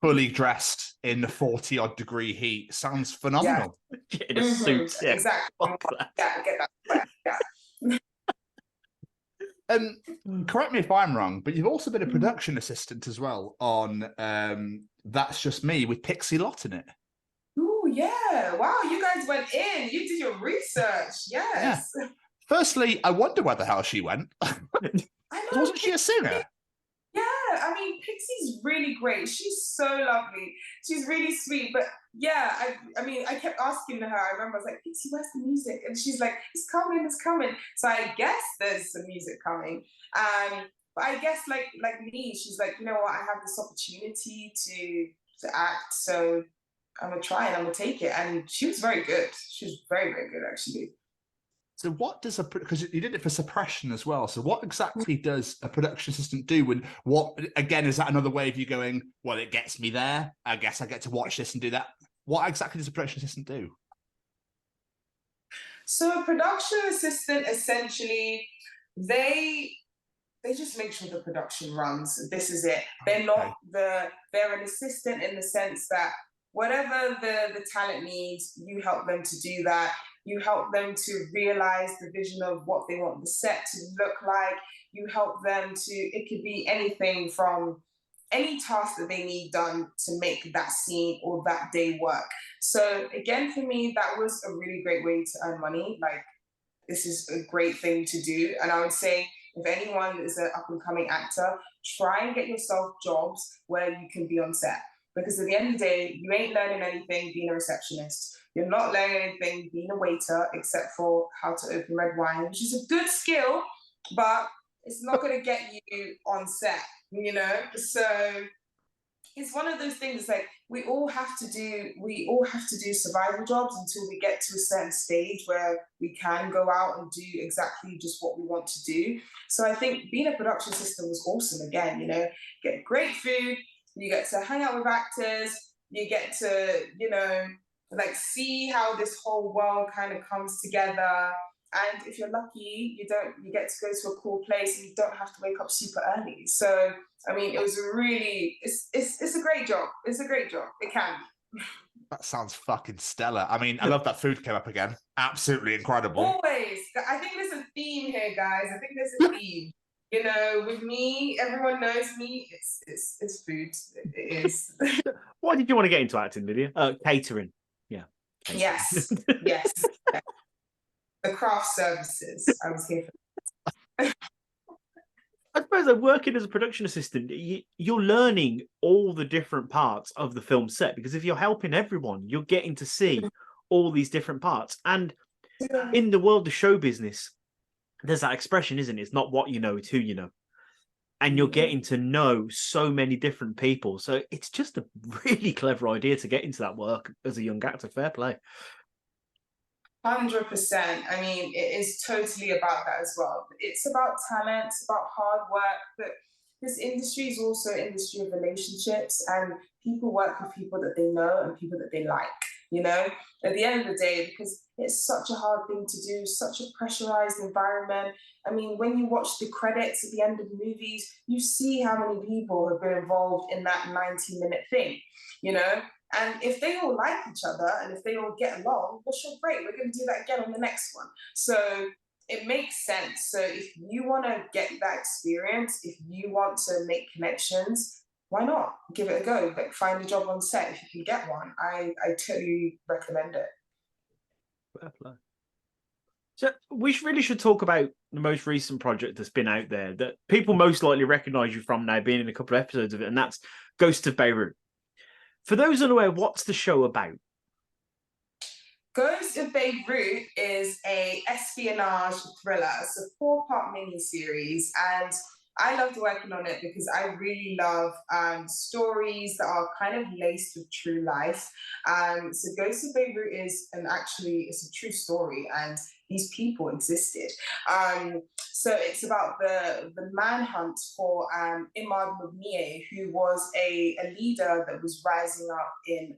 Fully dressed in the 40-odd degree heat. Sounds phenomenal. Yeah. In a suit. Yeah. Exactly. Yeah, get that. Yeah. Correct me if I'm wrong, but you've also been a production assistant as well on That's Just Me with Pixie Lott in it. Oh, yeah. Wow, you guys went in. You did your research. Yes. Yeah. Firstly, I wonder where the hell she went. I know. Wasn't she a singer? Yeah, I mean, Pixie's really great. She's so lovely. She's really sweet. But yeah, I mean, I kept asking her. I remember I was like, Pixie, where's the music? And she's like, it's coming, it's coming. So I guess there's some music coming. But I guess like me, she's like, you know what? I have this opportunity to act. So I'm going to try and I'm going to take it. And she was very good. She was very, very good, actually. So what does because you did it for Suppression as well. So what exactly does a production assistant do? And what, again, is that another way of you going, well, it gets me there. I guess I get to watch this and do that. What exactly does a production assistant do? So a production assistant, essentially, they just make sure the production runs. This is it. They're not they're an assistant in the sense that whatever the talent needs, you help them to do that. You help them to realize the vision of what they want the set to look like. You help them to, it could be anything from any task that they need done to make that scene or that day work. So again, for me, that was a really great way to earn money. Like, this is a great thing to do. And I would say, if anyone is an up-and-coming actor, try and get yourself jobs where you can be on set. Because at the end of the day, you ain't learning anything being a receptionist. You're not learning anything being a waiter, except for how to open red wine, which is a good skill, but it's not going to get you on set, you know? So it's one of those things, like, we all have to do survival jobs until we get to a certain stage where we can go out and do exactly just what we want to do. So I think being a production assistant was awesome. Again, you know, get great food, you get to hang out with actors, you get to, you know, like, see how this whole world kind of comes together. And if you're lucky, you get to go to a cool place and you don't have to wake up super early. So, I mean, it was a really, it's a great job. It's a great job. It can be. That sounds fucking stellar. I mean, I love that food came up again. Absolutely incredible. Always. I think there's a theme here, guys. I think there's a theme. You know, with me, everyone knows me. It's food. It is. Why did you want to get into acting, Lydia? Catering. Yeah. Yes. Yes. The craft services. I was here for. I suppose that working as a production assistant, you're learning all the different parts of the film set, because if you're helping everyone, you're getting to see all these different parts. And in the world of show business, there's that expression, isn't it? It's not what you know, it's who you know. And you're getting to know so many different people. So it's just a really clever idea to get into that work as a young actor. Fair play. 100%. I mean, it is totally about that as well. It's about talent, it's about hard work, but this industry is also an industry of relationships, and people work with people that they know and people that they like, you know, at the end of the day, because it's such a hard thing to do, such a pressurized environment. I mean, when you watch the credits at the end of the movies, you see how many people have been involved in that 90-minute thing, you know? And if they all like each other and if they all get along, well, sure, great. We're going to do that again on the next one. So it makes sense. So if you want to get that experience, if you want to make connections, why not give it a go? Like, find a job on set if you can get one. I totally recommend it. Fair play. So we really should talk about the most recent project that's been out there that people most likely recognise you from now, being in a couple of episodes of it, and that's Ghosts of Beirut. For those unaware, what's the show about? Ghosts of Beirut is a espionage thriller. It's a 4-part miniseries, and I loved working on it because I really love stories that are kind of laced with true life. So Ghosts of Beirut is it's a true story, and these people existed. So it's about the manhunt for Imad Mugnieh, who was a leader that was rising up in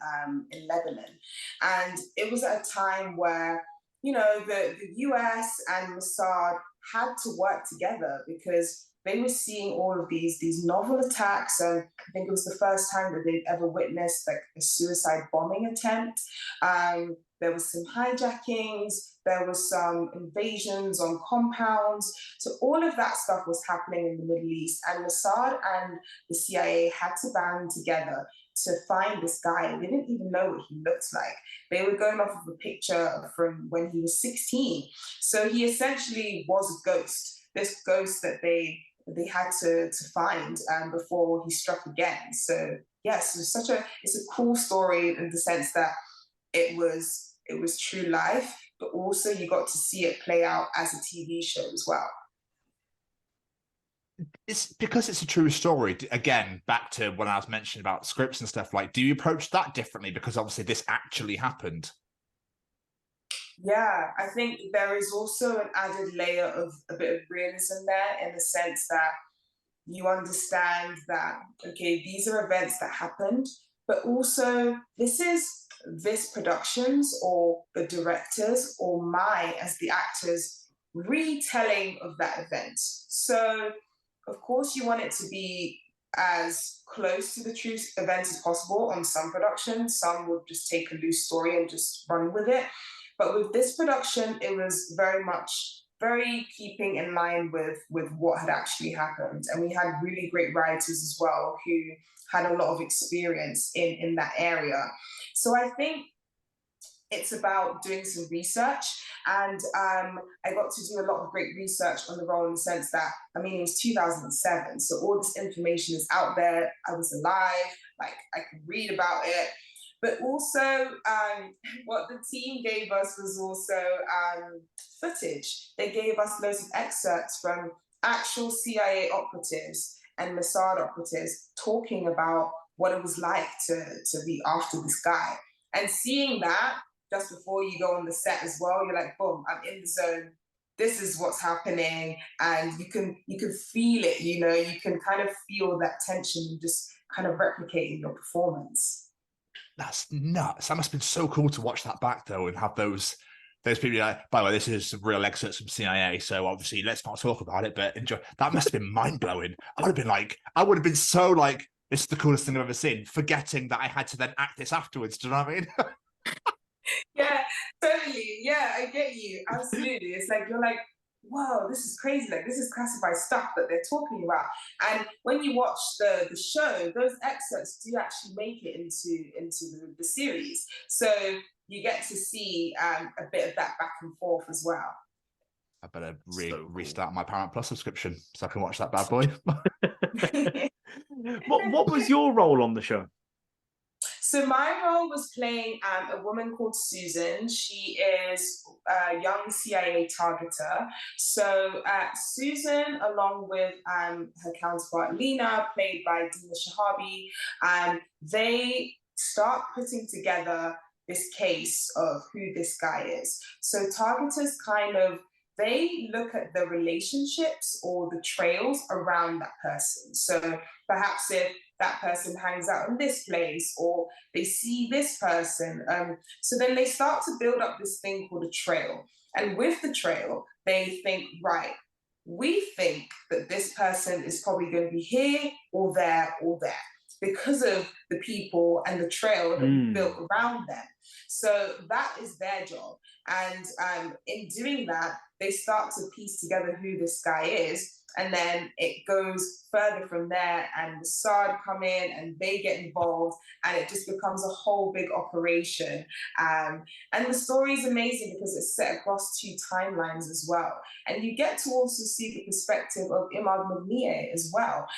Lebanon. And it was at a time where, you know, the US and Mossad had to work together because they were seeing all of these novel attacks. And I think it was the first time that they'd ever witnessed like a suicide bombing attempt. There was some hijackings, there was some invasions on compounds. So all of that stuff was happening in the Middle East, and Mossad and the CIA had to band together to find this guy. They didn't even know what he looked like. They were going off of a picture from when he was 16. So he essentially was a ghost, this ghost that they had to find before he struck again. So yes, it's a cool story in the sense that it was true life, but also you got to see it play out as a TV show as well. It's because it's a true story. Again, back to when I was mentioning about scripts and stuff, like, do you approach that differently? Because obviously this actually happened. Yeah, I think there is also an added layer of a bit of realism there, in the sense that you understand that, okay, these are events that happened, but also this production's or the directors or my, as the actors, retelling of that event. So of course you want it to be as close to the true event as possible. On some productions, some would just take a loose story and just run with it. But with this production, it was very keeping in line with what had actually happened. And we had really great writers as well who had a lot of experience in that area. So I think it's about doing some research. And I got to do a lot of great research on the role, in the sense that, I mean, it was 2007. So all this information is out there. I was alive, like I could read about it. But also what the team gave us was also footage. They gave us loads of excerpts from actual CIA operatives and Mossad operatives talking about what it was like to be after this guy. And seeing that just before you go on the set as well, you're like, boom, I'm in the zone. This is what's happening. And you can feel it, you know, you can kind of feel that tension and just kind of replicating your performance. That's nuts. That must have been so cool to watch that back, though, and have those people like, by the way, this is some real excerpts from CIA, so obviously let's not talk about it, but enjoy. That must have been mind-blowing. I would have been so like, this is the coolest thing I've ever seen, forgetting that I had to then act this afterwards. Do you know what I mean? Yeah, totally. Yeah, I get you. Absolutely. It's like, you're like, whoa, this is crazy. Like, this is classified stuff that they're talking about. And when you watch the show, those excerpts do actually make it into the series. So you get to see a bit of that back and forth as well. I better restart my Paramount Plus subscription so I can watch that bad boy. What was your role on the show? So my role was playing a woman called Susan. She is a young CIA targeter. So Susan, along with her counterpart Lena, played by Dina Shahabi, they start putting together this case of who this guy is. So targeters they look at the relationships or the trails around that person. So perhaps if that person hangs out in this place, or they see this person. So then they start to build up this thing called a trail. And with the trail, they think, right, we think that this person is probably going to be here or there or there. because of the people and the trail that we built around them. So that is their job. And in doing that, they start to piece together who this guy is. And then it goes further from there, and the SARD come in and they get involved, and it just becomes a whole big operation. And the story is amazing because it's set across 2 timelines as well. And you get to also see the perspective of Imad Mugniye as well.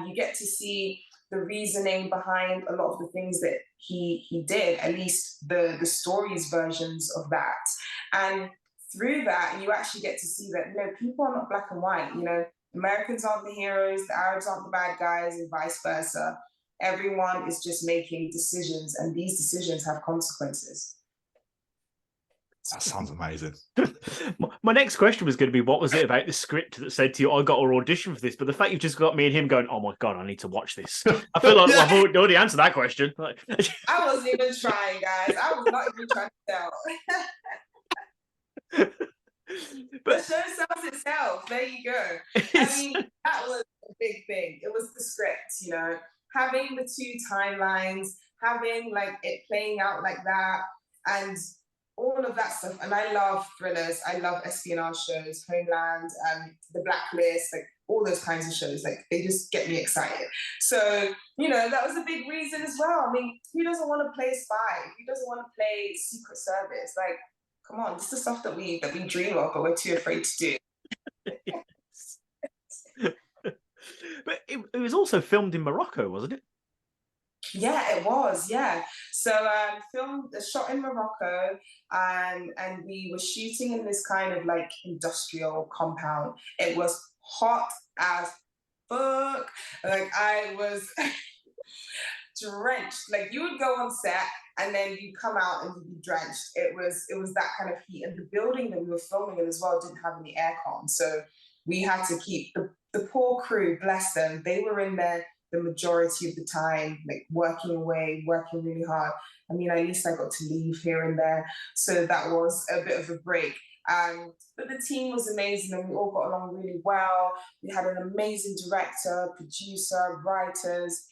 You get to see the reasoning behind a lot of the things that he did, at least the stories versions of that. And through that, you actually get to see that, people are not black and white. Americans aren't the heroes, the Arabs aren't the bad guys, and vice versa. Everyone is just making decisions, and these decisions have consequences. That sounds amazing. My next question was going to be, what was it about the script that said to you, I got to audition for this? But the fact you've just got me and him going, oh my God, I need to watch this. I feel like I've already answered that question. I wasn't even trying, guys. I was not even trying to tell. But the show sells itself. There you go. I mean, that was a big thing. It was the script, having the 2 timelines, having it playing out like that, and all of that stuff. And I love thrillers. I love espionage shows, Homeland, The Blacklist, all those kinds of shows. They just get me excited. So, that was a big reason as well. I mean, who doesn't want to play spy? Who doesn't want to play Secret Service? Come on, this is the stuff that we dream of, but we're too afraid to do. But it was also filmed in Morocco, wasn't it? Yeah, it was. Yeah. So shot in Morocco, and we were shooting in this kind of industrial compound. It was hot as fuck. I was drenched. You would go on set and then you come out and you'd be drenched. It was that kind of heat. And the building that we were filming in as well didn't have any aircon. So we had to keep the poor crew, bless them, they were in there the majority of the time, working away, working really hard. I mean, at least I got to leave here and there. So that was a bit of a break. But the team was amazing and we all got along really well. We had an amazing director, producer, writers,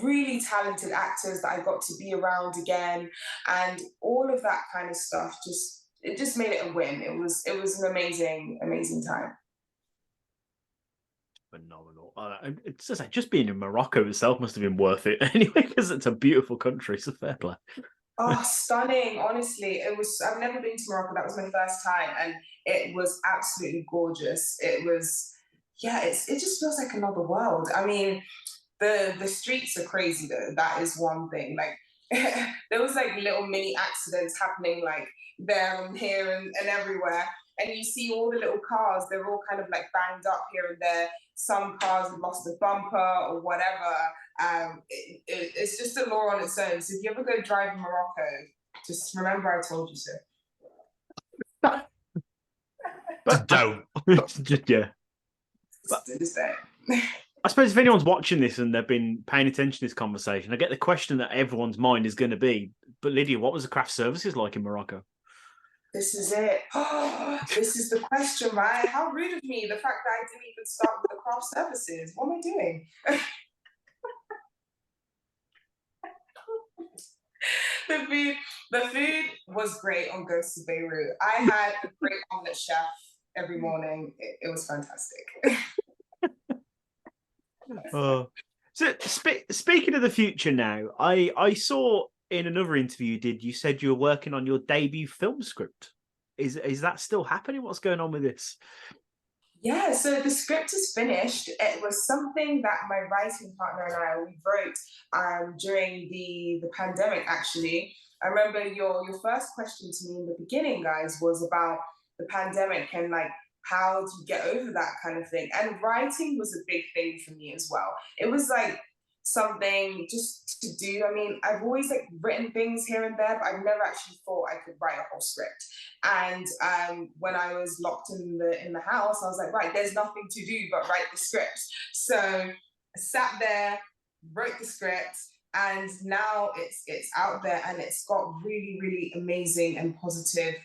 really talented actors that I got to be around again, and all of that kind of stuff just made it a win. It was an amazing time. Phenomenal. It's just being in Morocco itself must have been worth it anyway, because it's a beautiful country. So fair play. Oh, stunning! Honestly, I've never been to Morocco. That was my first time, and it was absolutely gorgeous. It was, it just feels like another world. I mean, the streets are crazy though. That is one thing. There was little mini accidents happening there and here and everywhere. And you see all the little cars, they're all kind of banged up here and there. Some cars have lost a bumper or whatever. It's just a law on its own. So if you ever go drive in Morocco, just remember I told you so. But don't. I suppose if anyone's watching this and they've been paying attention to this conversation, I get the question that everyone's mind is going to be, but Lydia, what was the craft services like in Morocco? This is it. This is the question, right? How rude of me, the fact that I didn't even start with the craft services. What am I doing? The food was great on Ghosts of Beirut. I had a great omelette chef every morning. It was fantastic. So speaking of the future now, I saw in another interview you said you were working on your debut film script. Is that still happening? What's going on with this? Yeah, so the script is finished. It was something that my writing partner and I wrote during the pandemic, actually. I remember your first question to me in the beginning, guys, was about the pandemic and how do you get over that kind of thing? And writing was a big thing for me as well. It was something just to do. I mean, I've always written things here and there, but I've never actually thought I could write a whole script. And when I was locked in the house, I was like, right, there's nothing to do but write the script. So I sat there, wrote the script, and now it's out there and it's got really, really amazing and positive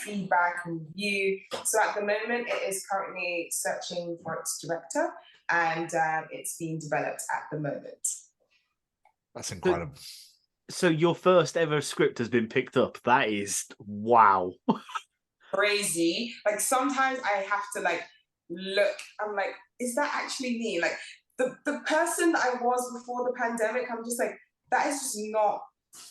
feedback and review. So at the moment, it is currently searching for its director, and it's being developed at the moment. That's incredible. So your first ever script has been picked up. That is wow. Crazy. Like sometimes I have to like look. I'm like, is that actually me? Like the person I was before the pandemic. I'm just like, that is just not.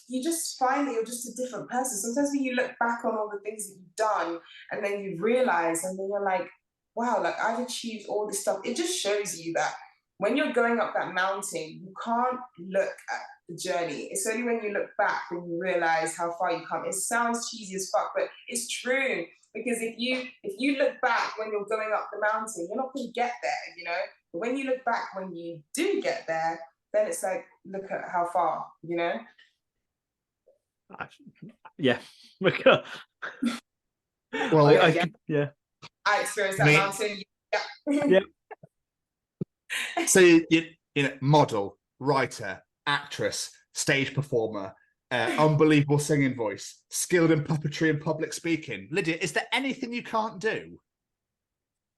You just find that you're just a different person. Sometimes when you look back on all the things that you've done, and then you realize, and then you're like, wow, like I've achieved all this stuff. It just shows you that when you're going up that mountain, you can't look at the journey. It's only when you look back when you realize how far you come. It sounds cheesy as fuck, but it's true. Because if you look back when you're going up the mountain, you're not going to get there, you know? But when you look back when you do get there, then it's like, look at how far, you know? Yeah. Well, I experienced that mountain. Yeah. So you know, model, writer, actress, stage performer, unbelievable singing voice, skilled in puppetry and public speaking. Lydia, is there anything you can't do?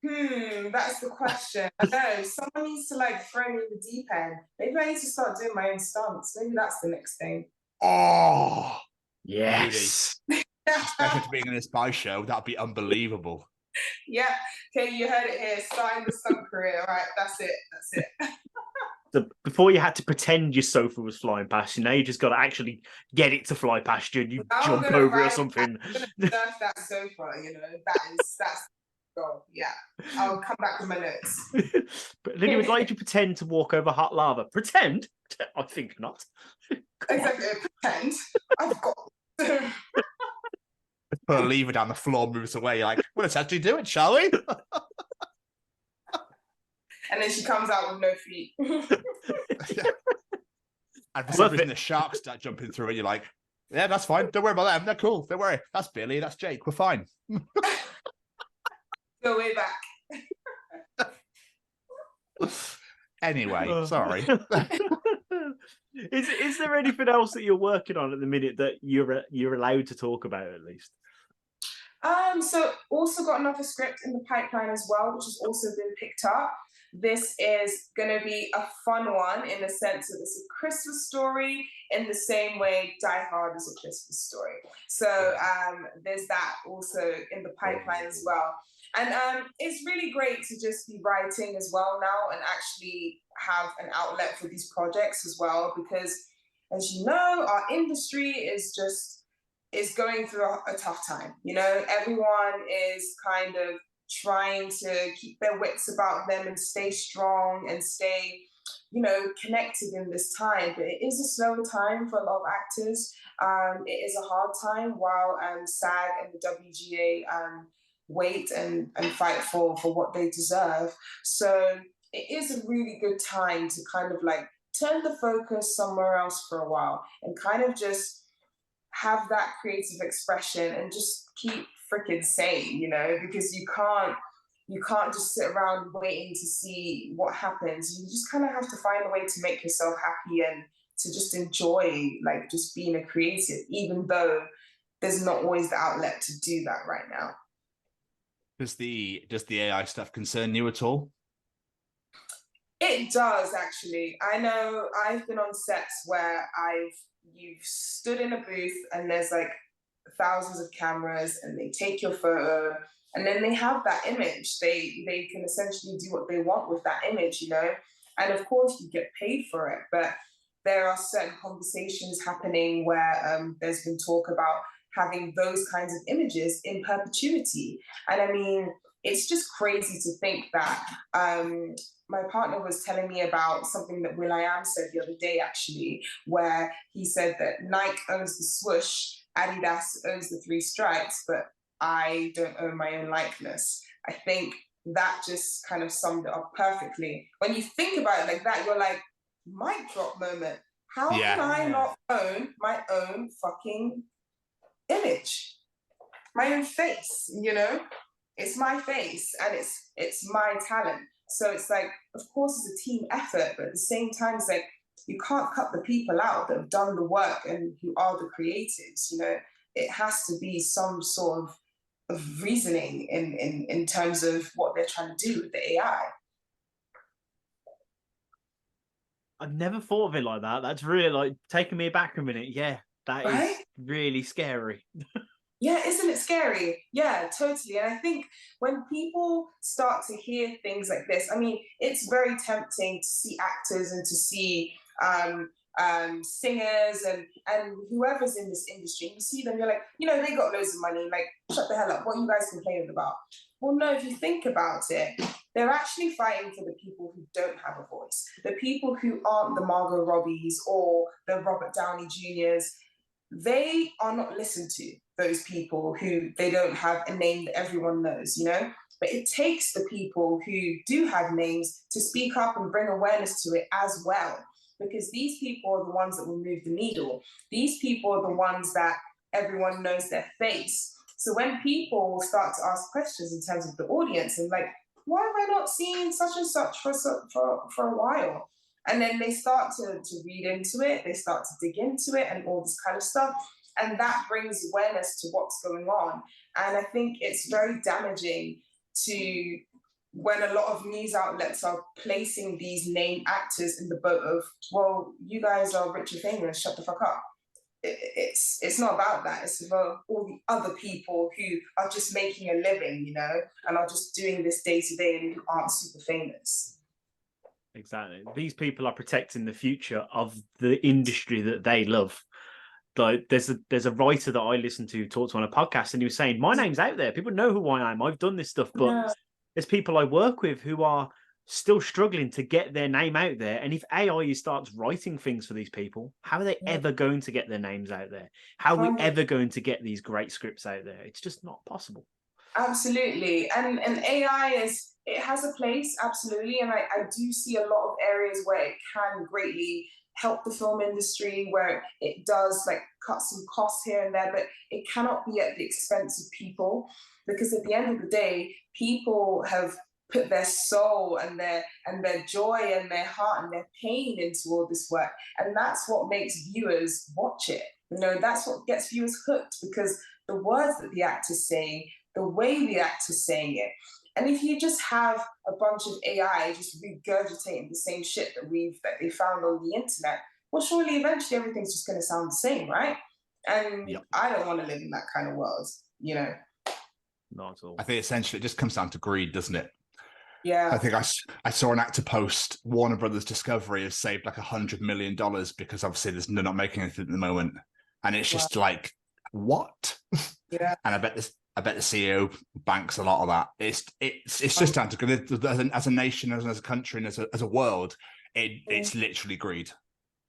That's the question. I know someone needs to like throw me in the deep end. Maybe I need to start doing my own stunts. Maybe that's the next thing. Oh, yes. Especially to being in a spy show, that'd be unbelievable. Yeah. Okay, you heard it here. Starting the stunt career. All right, that's it. That's it. So before you had to pretend your sofa was flying past you, now you just got to actually get it to fly past you and you jump over it or something. I'm gonna surf that sofa, you know. That's goal. Yeah. I'll come back with my notes. But Lydia would like you to pretend to walk over hot lava. Pretend? I think not. Exactly. Pretend. I've got to. Put a lever down, the floor moves away. You're like, well, let's actually do it, shall we? And then she comes out with no feet. Yeah. And for some reason, the sharks start jumping through, and you're like, yeah, that's fine. Don't worry about them. They're cool. Don't worry. That's Billy. That's Jake. We're fine. Go way back. Anyway, sorry. Is there anything else that you're working on at the minute that you're allowed to talk about at least? So also got another script in the pipeline as well, which has also been picked up. This is going to be a fun one in the sense that it's a Christmas story in the same way Die Hard is a Christmas story. So there's that also in the pipeline as well. And it's really great to just be writing as well now and actually have an outlet for these projects as well, because as you know, our industry is going through a tough time. You know, everyone is kind of trying to keep their wits about them and stay strong and stay, you know, connected in this time. But it is a slower time for a lot of actors. It is a hard time while SAG and the WGA wait and fight for what they deserve. So it is a really good time to kind of like turn the focus somewhere else for a while and kind of just have that creative expression and just keep freaking sane, you know, because you can't just sit around waiting to see what happens. You just kind of have to find a way to make yourself happy and to just enjoy like just being a creative, even though there's not always the outlet to do that right now. Does the AI stuff concern you at all? It does, actually. I know I've been on sets where you've stood in a booth and there's like thousands of cameras and they take your photo and then they have that image. They can essentially do what they want with that image, you know? And of course you get paid for it, but there are certain conversations happening where there's been talk about having those kinds of images in perpetuity. And I mean, it's just crazy to think that my partner was telling me about something that will.i.am said the other day, actually, where he said that Nike owns the swoosh, Adidas owns the 3 stripes, but I don't own my own likeness. I think that just kind of summed it up perfectly. When you think about it like that, you're like, mic drop moment. How can I not own my own fucking image? My own face, you know? It's my face and it's my talent. So it's like, of course, it's a team effort, but at the same time, it's like, you can't cut the people out that have done the work and who are the creatives, you know? It has to be some sort of reasoning in terms of what they're trying to do with the AI. I've never thought of it like that. That's really like taking me back a minute. Yeah, that Right? is really scary. Yeah, isn't it scary? Yeah, totally. And I think when people start to hear things like this, I mean, it's very tempting to see actors and to see singers and whoever's in this industry. You see them, you're like, they got loads of money. Like, shut the hell up. What are you guys complaining about? Well, no, if you think about it, they're actually fighting for the people who don't have a voice, the people who aren't the Margot Robbies or the Robert Downey Jr.'s. They are not listened to, those people who they don't have a name that everyone knows, But it takes the people who do have names to speak up and bring awareness to it as well. Because these people are the ones that will move the needle. These people are the ones that everyone knows their face. So when people start to ask questions in terms of the audience and like, why have I not seen such and such for a while? And then they start to read into it, they start to dig into it and all this kind of stuff. And that brings awareness to what's going on. And I think it's very damaging to when a lot of news outlets are placing these named actors in the boat of, well, you guys are rich and famous, shut the fuck up. It's not about that. It's about all the other people who are just making a living, and are just doing this day to day and who aren't super famous. Exactly. These people are protecting the future of the industry that they love. Like there's a writer that I listen to talk to on a podcast, and he was saying, my name's out there. People know who I am. I've done this stuff, but there's people I work with who are still struggling to get their name out there. And if AI starts writing things for these people, how are they ever going to get their names out there? How are we ever going to get these great scripts out there? It's just not possible. Absolutely. And AI it has a place, absolutely. And I do see a lot of areas where it can greatly help the film industry, where it does like cut some costs here and there, but it cannot be at the expense of people, because at the end of the day, people have put their soul and their joy and their heart and their pain into all this work. And that's what makes viewers watch it. That's what gets viewers hooked, because the words that the actor's saying, the way the actor's saying it. And if you just have a bunch of AI just regurgitating the same shit that they found on the internet, well, surely eventually everything's just going to sound the same, right? And I don't want to live in that kind of world, Not at all. I think essentially it just comes down to greed, doesn't it? Yeah. I think I saw an actor post Warner Brothers Discovery has saved like $100 million because obviously they're not making anything at the moment. And it's just like, what? Yeah. And I bet the CEO banks a lot of that. It's just down to, as a nation, as a country, and as a world, it's literally greed.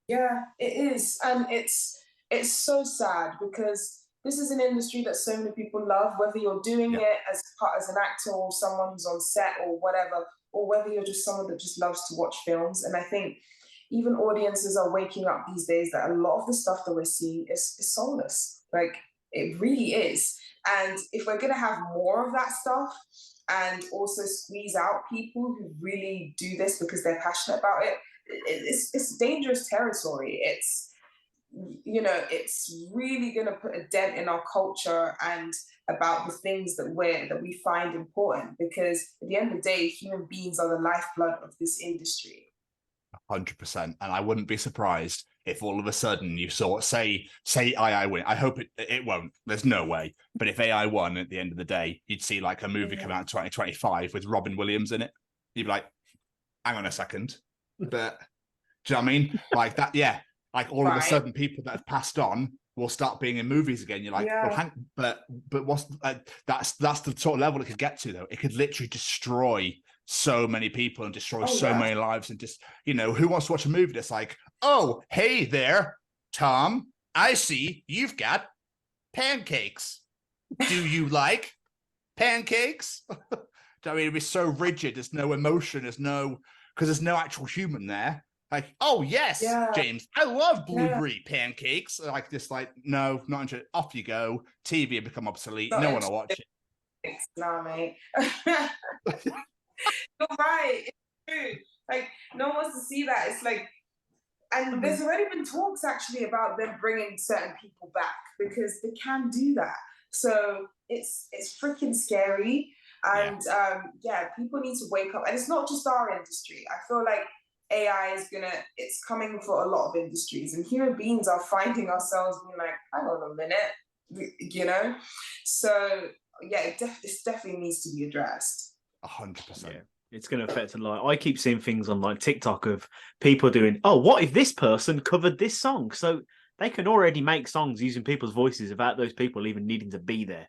Yeah, it is. And it's so sad, because this is an industry that so many people love, whether you're doing it as an actor or someone who's on set or whatever, or whether you're just someone that just loves to watch films. And I think even audiences are waking up these days that a lot of the stuff that we're seeing is soulless. Like, it really is. And if we're going to have more of that stuff and also squeeze out people who really do this because they're passionate about it, it's dangerous territory. It's really going to put a dent in our culture and about the things that we find important, because at the end of the day, human beings are the lifeblood of this industry. 100%. And I wouldn't be surprised if all of a sudden you saw, say AI win. I hope it won't. There's no way. But if AI won at the end of the day, you'd see like a movie come out in 2025 with Robin Williams in it. You'd be like, hang on a second. But do you know what I mean? Like that, yeah. Like all of a sudden people that have passed on will start being in movies again. You're like, well, but what's that's the sort of level it could get to, though. It could literally destroy so many people and destroy many lives, and just, who wants to watch a movie that's like, oh, hey there, Tom, I see you've got pancakes. Do you like pancakes? I mean, it'd be so rigid. There's no emotion. Because there's no actual human there. Like, oh yes, James, I love blueberry pancakes. Like, just like, no, not interested. Off you go. TV will become obsolete. No one will watch it. Nah, mate. You're right. It's true. Like, no one wants to see that. It's like, and there's already been talks actually about them bringing certain people back, because they can do that. So it's freaking scary. And people need to wake up. And it's not just our industry. I feel like AI is it's coming for a lot of industries, and human beings are finding ourselves being like, hang on a minute, you know? So yeah, this definitely needs to be addressed. 100%. Yeah. It's going to affect a lot. I keep seeing things on like TikTok of people doing, oh, what if this person covered this song? So they can already make songs using people's voices without those people even needing to be there.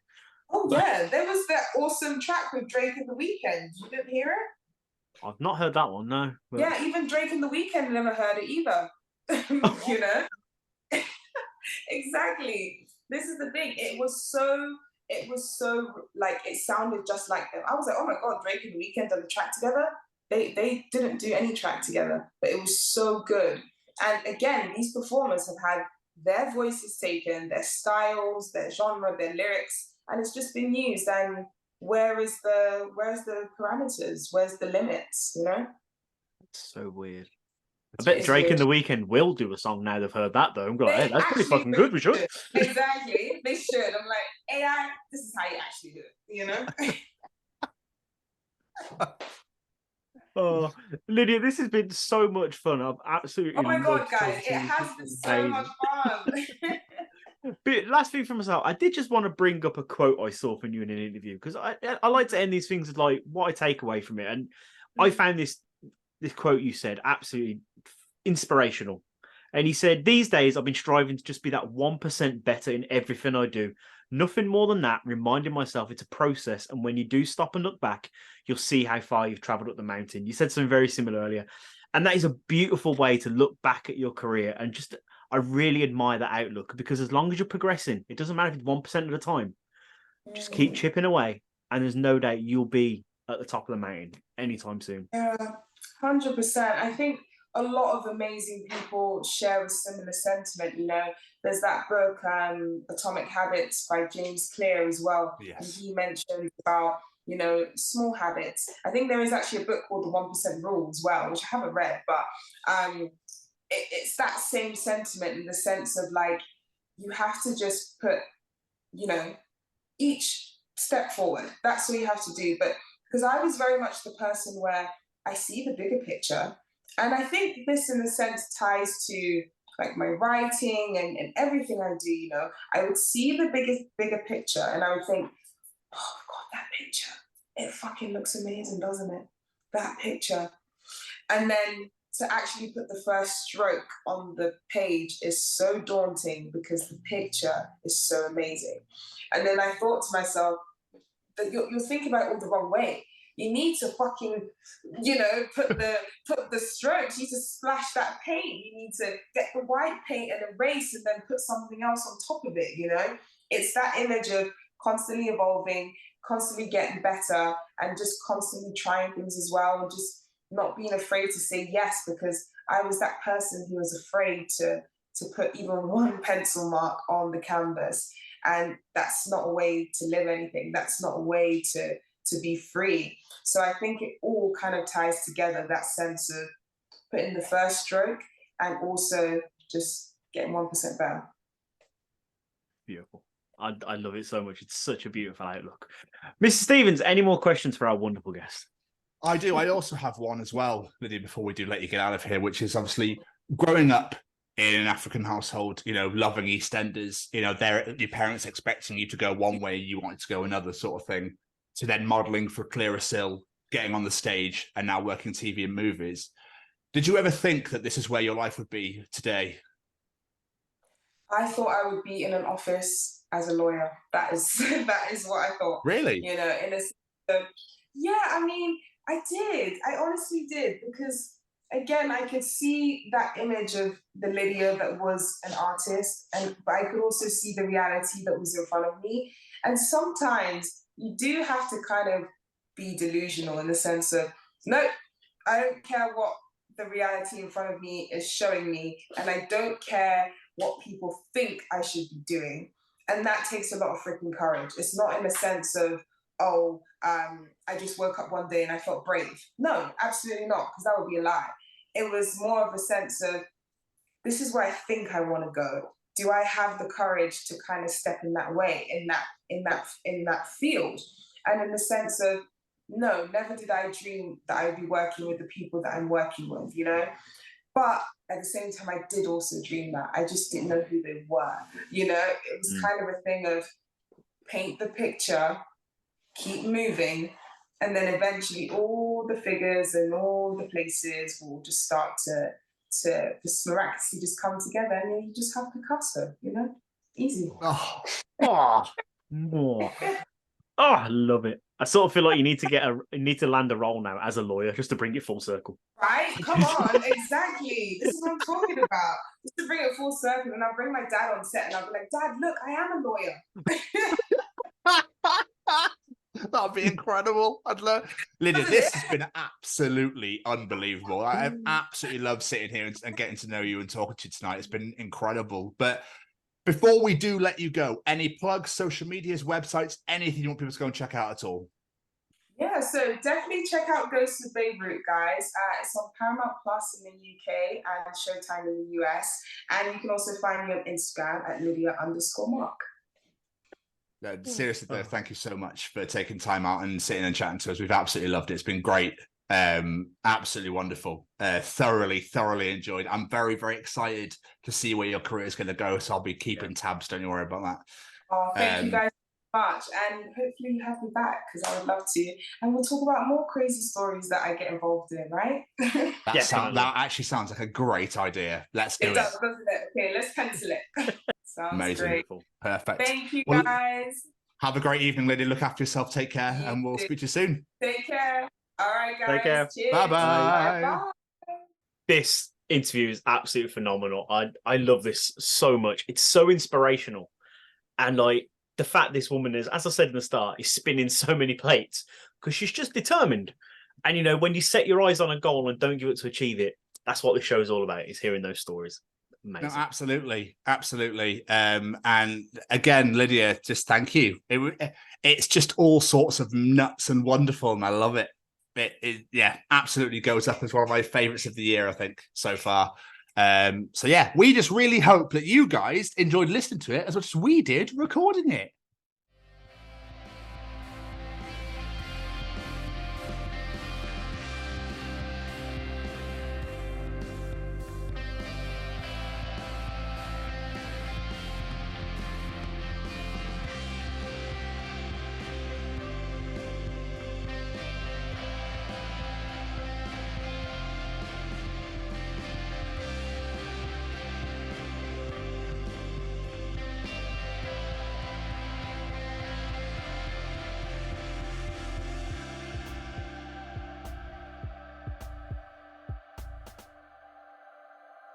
Oh yeah, there was that awesome track with Drake and The Weeknd. You didn't hear it? I've not heard that one, no. But... yeah, even Drake and The Weeknd never heard it either. You know? Exactly. This is the thing. It was so like, it sounded just like them. I was like, oh my God, Drake and The Weeknd done the track together. They didn't do any track together, but it was so good. And again, these performers have had their voices taken, their styles, their genre, their lyrics, and it's just been used. And where's the parameters? Where's the limits? You know? It's so weird. I bet Drake and The Weeknd will do a song now they've heard that, though. I'm like, hey, that's pretty fucking good. We should. Exactly. They should. I'm like, AI, this is how you actually do it, you know? Oh, Lydia, this has been so much fun. I've absolutely Oh my God, loved guys, talking it to you. has been so much fun. But last thing for myself, I did just want to bring up a quote I saw from you in an interview, because I like to end these things with like what I take away from it. And I found this quote you said absolutely inspirational. And he said, these days I've been striving to just be that 1% better in everything I do. Nothing more than that, reminding myself it's a process. And when you do stop and look back, you'll see how far you've traveled up the mountain. You said something very similar earlier. And that is a beautiful way to look back at your career. And just, I really admire that outlook, because as long as you're progressing, it doesn't matter if it's 1% of the time, just keep chipping away. And there's no doubt you'll be at the top of the mountain anytime soon. Yeah, 100%. I think a lot of amazing people share a similar sentiment. You know, there's that book, Atomic Habits by James Clear as well. Yes. And he mentioned about, you know, small habits. I think there is actually a book called The 1% Rule as well, which I haven't read, but it's that same sentiment, in the sense of like, you have to just put, you know, each step forward. That's what you have to do. But because I was very much the person where I see the bigger picture. And I think this, in a sense, ties to like my writing and everything I do. You know, I would see the bigger picture, and I would think, oh God, that picture, it fucking looks amazing, doesn't it? That picture. And then to actually put the first stroke on the page is so daunting, because the picture is so amazing. And then I thought to myself that you're thinking about it all the wrong way. You need to fucking, you know, put the strokes. You need to splash that paint. You need to get the white paint and erase, and then put something else on top of it, you know? It's that image of constantly evolving, constantly getting better, and just constantly trying things as well, and just not being afraid to say yes, because I was that person who was afraid to put even one pencil mark on the canvas. And that's not a way to live anything. That's not a way to be free. So I think it all kind of ties together, that sense of putting the first stroke and also just getting 1% better. Beautiful. I love it so much. It's such a beautiful outlook. Mr. Stevens, any more questions for our wonderful guest? I do. I also have one as well, Lydia, before we do let you get out of here, which is obviously growing up in an African household, you know, loving EastEnders, you know, your parents expecting you to go one way, you wanted to go another sort of thing, to then modelling for Clearer Sill, getting on the stage, and now working TV and movies. Did you ever think that this is where your life would be today? I thought I would be in an office as a lawyer. That is what I thought. Really? You know, in a yeah, I mean, I did. I honestly did, because again, I could see that image of the Lydia that was an artist, but I could also see the reality that was in front of me. And sometimes you do have to kind of be delusional, in the sense of, no, I don't care what the reality in front of me is showing me, and I don't care what people think I should be doing. And that takes a lot of freaking courage. It's not in the sense of, oh, I just woke up one day and I felt brave. No, absolutely not, because that would be a lie. It was more of a sense of, this is where I think I want to go. Do I have the courage to kind of step in that way, in that field? And in the sense of, no, never did I dream that I'd be working with the people that I'm working with, you know? But at the same time, I did also dream that. I just didn't know who they were, you know? It was kind of a thing of paint the picture, keep moving, and then eventually all the figures and all the places will just start to just miraculously just come together, and then you just have Picasso, you know? Easy. Oh, I love it. I sort of feel like you need to land a role now as a lawyer just to bring it full circle. Right? Come on, exactly. This is what I'm talking about. Just to bring it full circle, and I'll bring my dad on set and I'll be like, Dad, look, I am a lawyer. That'd be incredible. I'd love Lydia. This has been absolutely unbelievable. I've absolutely loved sitting here and getting to know you and talking to you tonight. It's been incredible. But before we do let you go, any plugs, social medias, websites, anything you want people to go and check out at all? Yeah, so definitely check out Ghosts of Beirut, guys. It's on Paramount Plus in the UK and Showtime in the US. And you can also find me on Instagram at Lydia_Mark. Seriously, though, thank you so much for taking time out and sitting and chatting to us. We've absolutely loved it. It's been great. Absolutely wonderful. Thoroughly enjoyed. I'm very, very excited to see where your career is going to go. So I'll be keeping tabs. Don't you worry about that. Oh, thank you guys so much. And hopefully you have me back, because I would love to. And we'll talk about more crazy stories that I get involved in, right? That actually sounds like a great idea. Let's do it. It does, doesn't it? Okay, let's pencil it. Sounds amazing. Great. Perfect. Thank you, guys. Have a great evening, Lydia. Look after yourself. Take care, and we'll speak to you soon. Take care. All right, guys. Take care. Bye-bye. Bye. This interview is absolutely phenomenal. I love this so much. It's so inspirational. And like the fact this woman is, as I said in the start, is spinning so many plates because she's just determined. And, you know, when you set your eyes on a goal and don't give it to achieve it, that's what the show is all about, is hearing those stories. Amazing. No, absolutely. And again, Lydia, just thank you. It's just all sorts of nuts and wonderful, and I love it. It absolutely goes up as one of my favorites of the year, I think, so far. So yeah, we just really hope that you guys enjoyed listening to it as much as we did recording it.